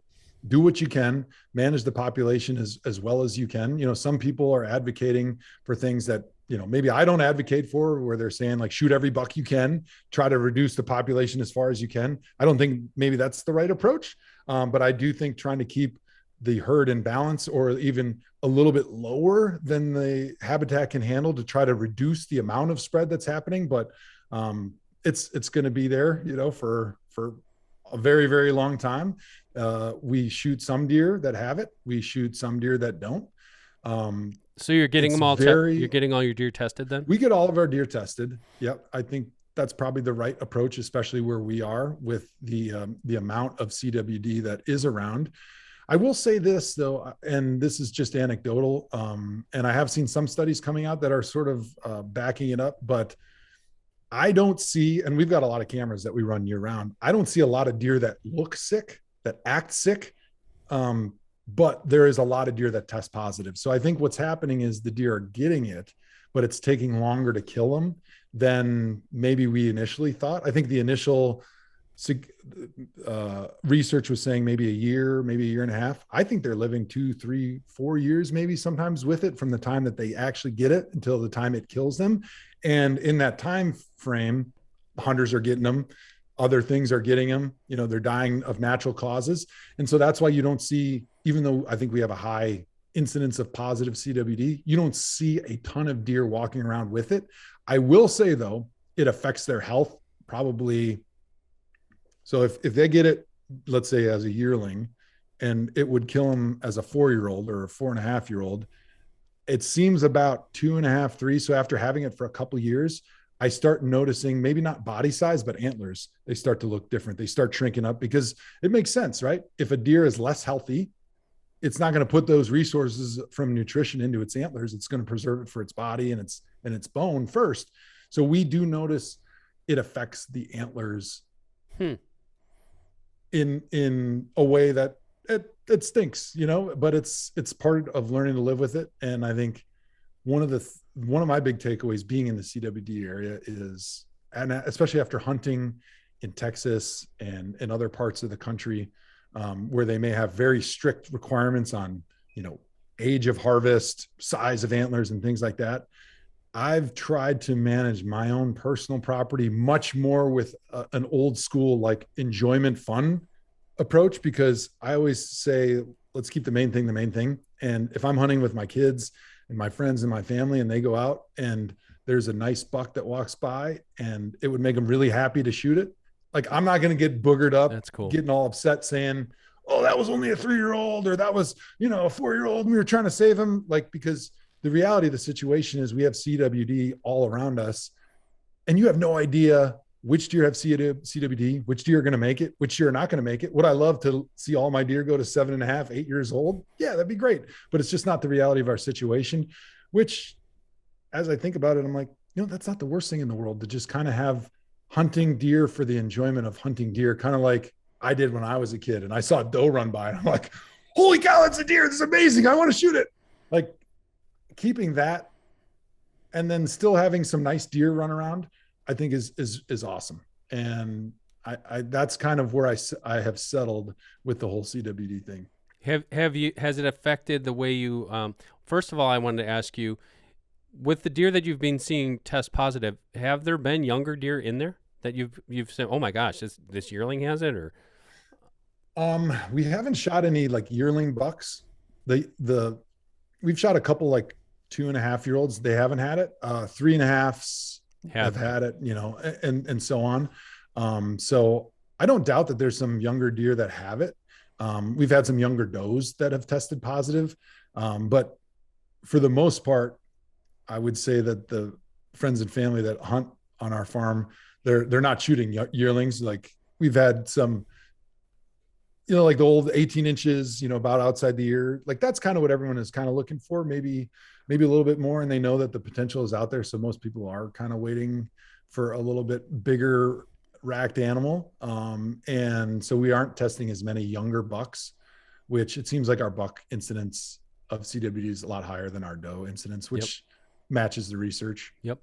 Do what you can, manage the population as well as you can. Some people are advocating for things that, maybe I don't advocate for, where they're saying like, shoot every buck you can, try to reduce the population as far as you can. I don't think maybe that's the right approach. But I do think trying to keep the herd in balance, or even a little bit lower than the habitat can handle, to try to reduce the amount of spread that's happening. But it's going to be there, for a very, very long time. We shoot some deer that have it. We shoot some deer that don't. So you're getting them all. You're getting all your deer tested then? We get all of our deer tested. Yep. I think that's probably the right approach, especially where we are with the amount of CWD that is around. I will say this though, and this is just anecdotal, and I have seen some studies coming out that are sort of backing it up, but I don't see, and we've got a lot of cameras that we run year round. I don't see a lot of deer that look sick, that act sick. But there is a lot of deer that test positive. So I think what's happening is the deer are getting it, but it's taking longer to kill them than maybe we initially thought. I think the initial research was saying maybe a year and a half. I think they're living 2, 3, 4 years, maybe sometimes with it, from the time that they actually get it until the time it kills them. And in that time frame, hunters are getting them. Other things are getting them, they're dying of natural causes. And so that's why you don't see, even though I think we have a high incidence of positive CWD, you don't see a ton of deer walking around with it. I will say though, it affects their health probably. So if they get it, let's say as a yearling, and it would kill them as a 4-year-old or a 4.5-year-old, it seems about 2.5, 3. So after having it for a couple of years, I start noticing maybe not body size, but antlers, they start to look different. They start shrinking up because it makes sense, right? If a deer is less healthy, it's not going to put those resources from nutrition into its antlers. It's going to preserve it for its body and its bone first. So we do notice it affects the antlers in a way that it stinks, but it's part of learning to live with it. And I think one of my big takeaways being in the CWD area is, and especially after hunting in Texas and in other parts of the country, where they may have very strict requirements on, age of harvest, size of antlers and things like that. I've tried to manage my own personal property much more with an old school, like enjoyment fun approach, because I always say, let's keep the main thing. And if I'm hunting with my kids and my friends and my family, and they go out and there's a nice buck that walks by and it would make them really happy to shoot it, like, I'm not going to get boogered up. That's cool. Getting all upset saying, oh, that was only a 3-year-old, or that was, a 4-year-old and we were trying to save him. Like, because the reality of the situation is we have CWD all around us, and you have no idea which deer have CWD, which deer are going to make it, which deer are not going to make it. Would I love to see all my deer go to 7.5, 8 years old? Yeah, that'd be great. But it's just not the reality of our situation, which, as I think about it, I'm like, that's not the worst thing in the world, to just kind of have hunting deer for the enjoyment of hunting deer, kind of like I did when I was a kid and I saw a doe run by and I'm like, holy cow, that's a deer. This is amazing. I want to shoot it. Like, keeping that and then still having some nice deer run around, I think is awesome. And I that's kind of where I have settled with the whole CWD thing. Has it affected the way you, first of all, I wanted to ask you, with the deer that you've been seeing test positive, have there been younger deer in there that you've said, oh my gosh, this yearling has it? Or we haven't shot any like yearling bucks. We've shot a couple like 2.5-year-olds. They haven't had it. 3.5s have had it, and so on. So I don't doubt that there's some younger deer that have it. We've had some younger does that have tested positive. But for the most part, I would say that the friends and family that hunt on our farm, they're not shooting yearlings. Like, we've had some, like the old 18 inches, about outside the ear. Like, that's kind of what everyone is kind of looking for, maybe a little bit more. And they know that the potential is out there. So most people are kind of waiting for a little bit bigger racked animal. And so we aren't testing as many younger bucks, which it seems like our buck incidence of CWD is a lot higher than our doe incidence, which matches the research. Yep.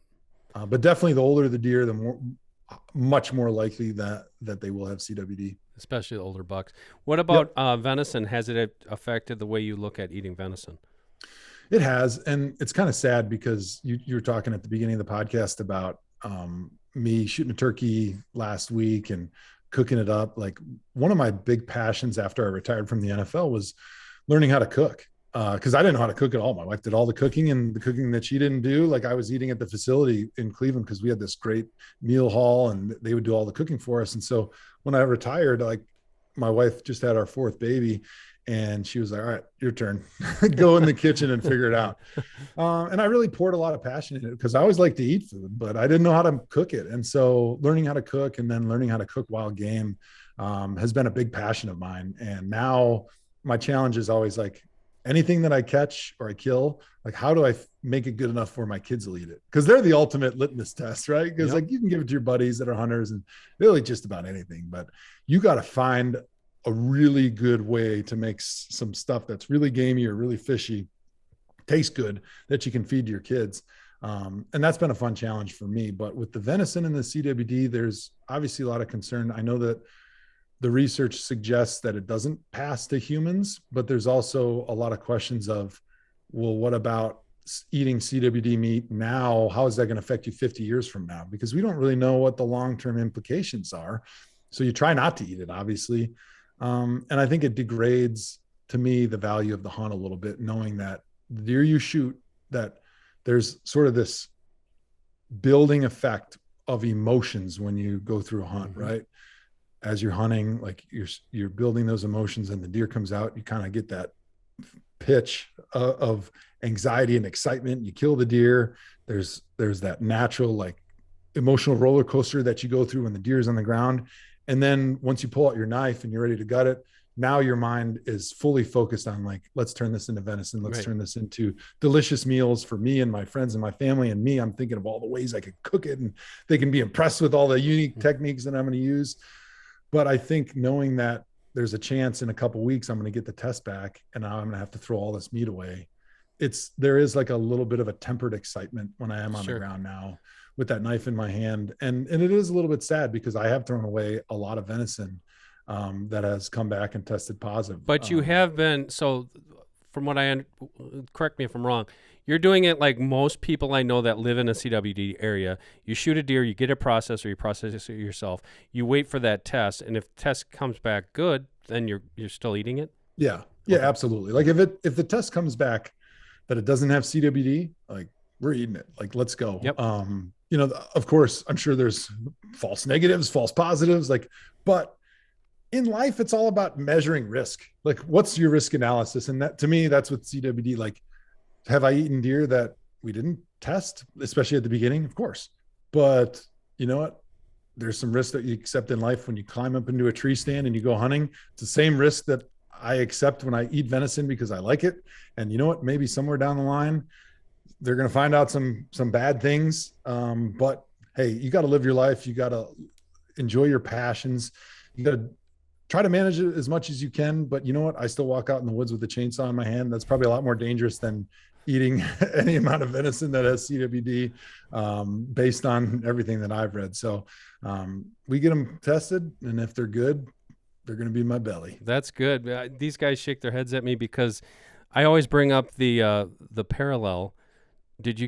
But definitely the older the deer, the much more likely that they will have CWD. Especially the older bucks. What about venison? Has it affected the way you look at eating venison? It has. And it's kind of sad because you were talking at the beginning of the podcast about me shooting a turkey last week and cooking it up. Like, one of my big passions after I retired from the NFL was learning how to cook. Because I didn't know how to cook at all. My wife did all the cooking, and the cooking that she didn't do, like, I was eating at the facility in Cleveland because we had this great meal hall and they would do all the cooking for us. And so when I retired, like, my wife just had our 4th baby and she was like, all right, your turn. Go in the kitchen and figure it out. And I really poured a lot of passion in it because I always like to eat food, but I didn't know how to cook it. And so learning how to cook and then learning how to cook wild game has been a big passion of mine. And now my challenge is always like anything that I catch or I kill, like how do I make it good enough for my kids to eat it? Because they're the ultimate litmus test, right? Because like you can give it to your buddies that are hunters and they'll eat just about anything, but you got to find a really good way to make some stuff that's really gamey or really fishy, tastes good, that you can feed to your kids. And that's been a fun challenge for me. But with the venison and the CWD, there's obviously a lot of concern. I know that the research suggests that it doesn't pass to humans, but there's also a lot of questions of, well, what about eating CWD meat now? How is that going to affect you 50 years from now? Because we don't really know what the long-term implications are. So you try not to eat it, obviously. And I think it degrades, to me, the value of the hunt a little bit, knowing that the deer you shoot, that there's sort of this building effect of emotions when you go through a hunt, right? As you're hunting, like you're building those emotions, and the deer comes out, you kind of get that pitch of anxiety and excitement. You kill the deer. There's that natural, like, emotional roller coaster that you go through when the deer is on the ground. And then once you pull out your knife and you're ready to gut it, now your mind is fully focused on, like, let's turn this into venison. Let's turn this into delicious meals for me and my friends and my family and me. I'm thinking of all the ways I could cook it, and they can be impressed with all the unique techniques that I'm going to use. But I think knowing that there's a chance in a couple of weeks I'm going to get the test back and now I'm going to have to throw all this meat away. There is like a little bit of a tempered excitement when I am on the ground now with that knife in my hand. And it is a little bit sad because I have thrown away a lot of venison that has come back and tested positive. But you have been, so from what correct me if I'm wrong, you're doing it like most people I know that live in a CWD area. You shoot a deer, you get a processor, you process it yourself. You wait for that test, and if the test comes back good, then you're still eating it? Yeah, absolutely. Like if the test comes back that it doesn't have CWD, like, we're eating it. Like, let's go. Yep. Of course, I'm sure there's false negatives, false positives, but in life, it's all about measuring risk. Like, what's your risk analysis? And that, to me, that's what CWD, like, have I eaten deer that we didn't test, especially at the beginning? Of course. But you know what? There's some risk that you accept in life when you climb up into a tree stand and you go hunting. It's the same risk that I accept when I eat venison because I like it. And you know what? Maybe somewhere down the line, they're going to find out some bad things. But hey, you got to live your life. You got to enjoy your passions. You got to try to manage it as much as you can. But you know what? I still walk out in the woods with a chainsaw in my hand. That's probably a lot more dangerous than eating any amount of venison that has CWD, based on everything that I've read. So we get them tested, and if they're good, they're going to be in my belly. That's good. These guys shake their heads at me because I always bring up the parallel. Did you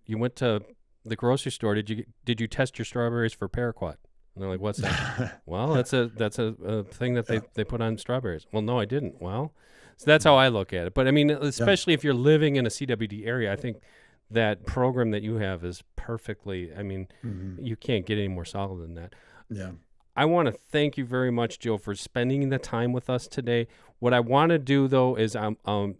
you went to the grocery store? Did you test your strawberries for paraquat? And they're like, what's that? Well, that's a thing that they put on strawberries. Well, no, I didn't. Well, so that's how I look at it. But I mean, especially if you're living in a CWD area, I think that program that you have is perfectly, I mean, you can't get any more solid than that. Yeah. I want to thank you very much, Joe, for spending the time with us today. What I want to do, though, is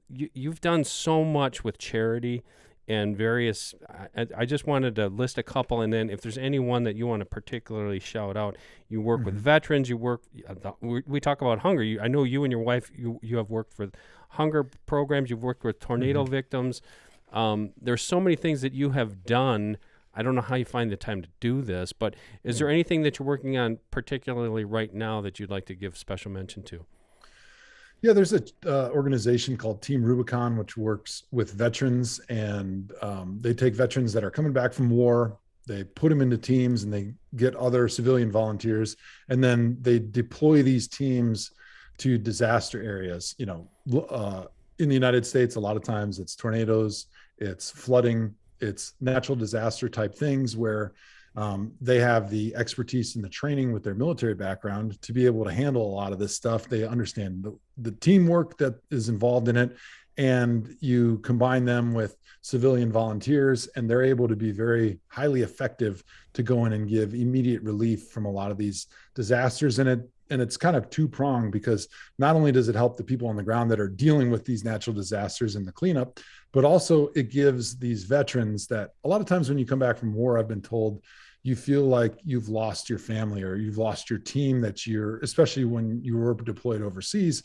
you've done so much with charity and various, I just wanted to list a couple, and then if there's anyone that you want to particularly shout out, you work with veterans, we talk about hunger. I know you and your wife, you have worked for hunger programs, you've worked with tornado victims. There's so many things that you have done. I don't know how you find the time to do this, but is there anything that you're working on particularly right now that you'd like to give special mention to? Yeah, there's a organization called Team Rubicon, which works with veterans, and they take veterans that are coming back from war, they put them into teams, and they get other civilian volunteers, and then they deploy these teams to disaster areas. In the United States, a lot of times it's tornadoes, it's flooding, it's natural disaster type things where they have the expertise and the training with their military background to be able to handle a lot of this stuff. They understand the teamwork that is involved in it, and you combine them with civilian volunteers, and they're able to be very highly effective to go in and give immediate relief from a lot of these disasters. And it's kind of two-pronged, because not only does it help the people on the ground that are dealing with these natural disasters and the cleanup, but also it gives these veterans that a lot of times when you come back from war, I've been told, you feel like you've lost your family or you've lost your team especially when you were deployed overseas,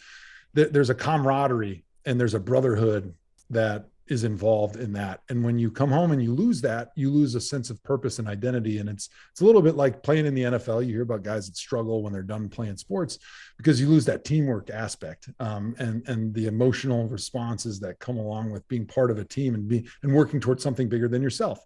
there's a camaraderie and there's a brotherhood that is involved in that. And when you come home and you lose that, you lose a sense of purpose and identity. And it's a little bit like playing in the NFL. You hear about guys that struggle when they're done playing sports because you lose that teamwork aspect, and the emotional responses that come along with being part of a team and working towards something bigger than yourself.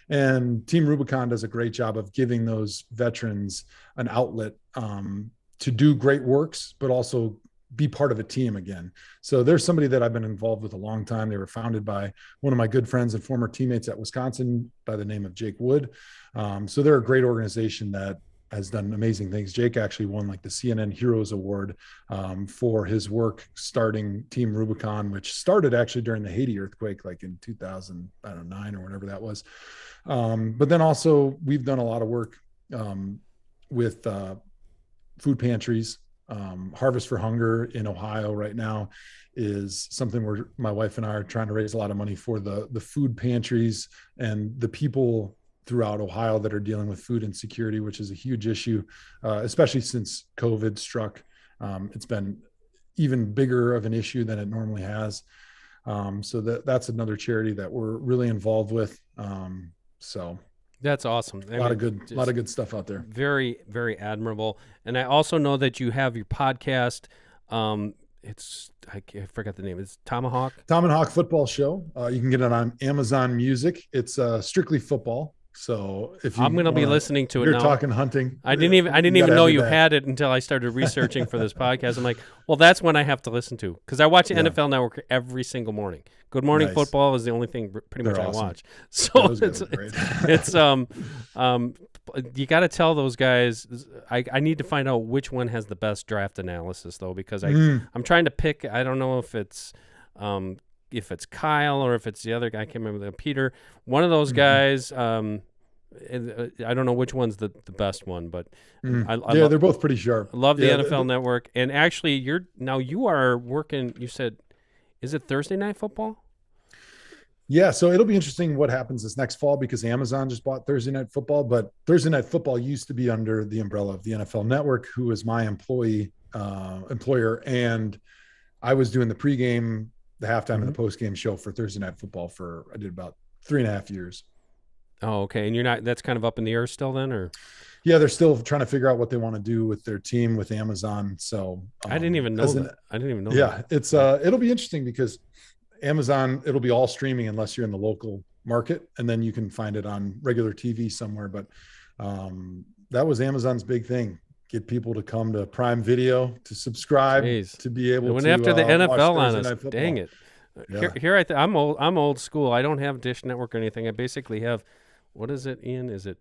And Team Rubicon does a great job of giving those veterans an outlet to do great works, but also be part of a team again. So there's somebody that I've been involved with a long time. They were founded by one of my good friends and former teammates at Wisconsin by the name of Jake Wood. So they're a great organization that has done amazing things. Jake actually won like the CNN Heroes Award for his work starting Team Rubicon, which started actually during the Haiti earthquake, like in 2009 or whatever that was. But then also we've done a lot of work with food pantries. Harvest for Hunger in Ohio right now is something where my wife and I are trying to raise a lot of money for the food pantries and the people throughout Ohio that are dealing with food insecurity, which is a huge issue, especially since COVID struck. It's been even bigger of an issue than it normally has. So that's another charity that we're really involved with. So that's awesome. A lot of good stuff out there. Very, very admirable. And I also know that you have your podcast. I forgot the name. It's Tomahawk Football Show. You can get it on Amazon Music. It's strictly football. So if I'm going to be listening to it now. You're talking hunting. I didn't even know you had it until I started researching for this podcast. I'm like, well, that's when I have to listen to, because I watch NFL Network every single morning. Good Morning Football is the only thing pretty much I watch. So it's you got to tell those guys. I need to find out which one has the best draft analysis though, because I'm trying to pick. I don't know if it's Kyle or if it's the other guy. I can't remember, Peter. One of those guys. I don't know which one's the best one, but they're both pretty sharp. I love the NFL Network. And actually, you are working. You said, is it Thursday Night Football? Yeah, so it'll be interesting what happens this next fall, because Amazon just bought Thursday Night Football, but Thursday Night Football used to be under the umbrella of the NFL Network, who is my employer, and I was doing the pregame, the halftime, and the postgame show for Thursday Night Football I did about 3.5 years. Oh, okay. And that's kind of up in the air still then, or? Yeah, they're still trying to figure out what they want to do with their team with Amazon. So I didn't even know that. I didn't even know. Yeah, it's it'll be interesting because Amazon, it'll be all streaming unless you're in the local market, and then you can find it on regular TV somewhere. But that was Amazon's big thing: get people to come to Prime Video, to subscribe, to be able to. Went after the NFL on us. Dang it! Yeah. Here I'm old school. I don't have Dish Network or anything. I basically have, what is it, Ian? Is it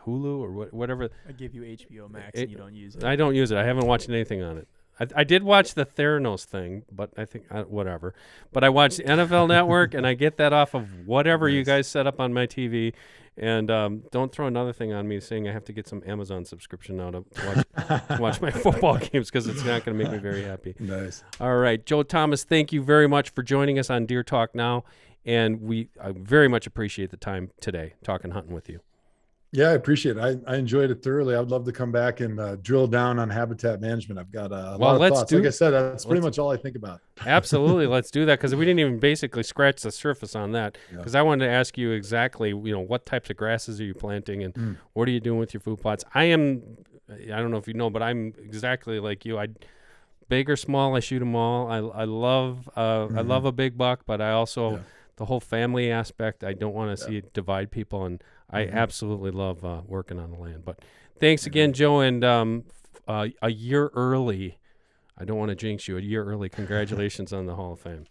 Hulu or whatever? I give you HBO Max and you don't use it. I don't use it. I haven't watched anything on it. I did watch the Theranos thing, but I think whatever. But I watched the NFL Network, and I get that off of whatever you guys set up on my TV. And don't throw another thing on me saying I have to get some Amazon subscription now to watch my football games, because it's not going to make me very happy. Nice. All right, Joe Thomas, thank you very much for joining us on Deer Talk Now, and I very much appreciate the time today talking hunting with you. Yeah, I appreciate it. I enjoyed it thoroughly. I would love to come back and drill down on habitat management. I've got a lot of thoughts. Like I said, that's pretty much all I think about. Absolutely. Let's do that, because we didn't even basically scratch the surface on that, because I wanted to ask you exactly, what types of grasses are you planting and what are you doing with your food plots? I don't know if you know, but I'm exactly like you. Big or small, I shoot them all. I love a big buck, but I also the whole family aspect. I don't want to see it divide people, and I absolutely love working on the land. But thanks again, Joe, and a year early. I don't want to jinx you. A year early. Congratulations on the Hall of Fame.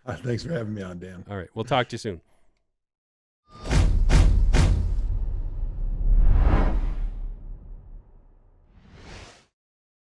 Thanks for having me on, Dan. All right. We'll talk to you soon.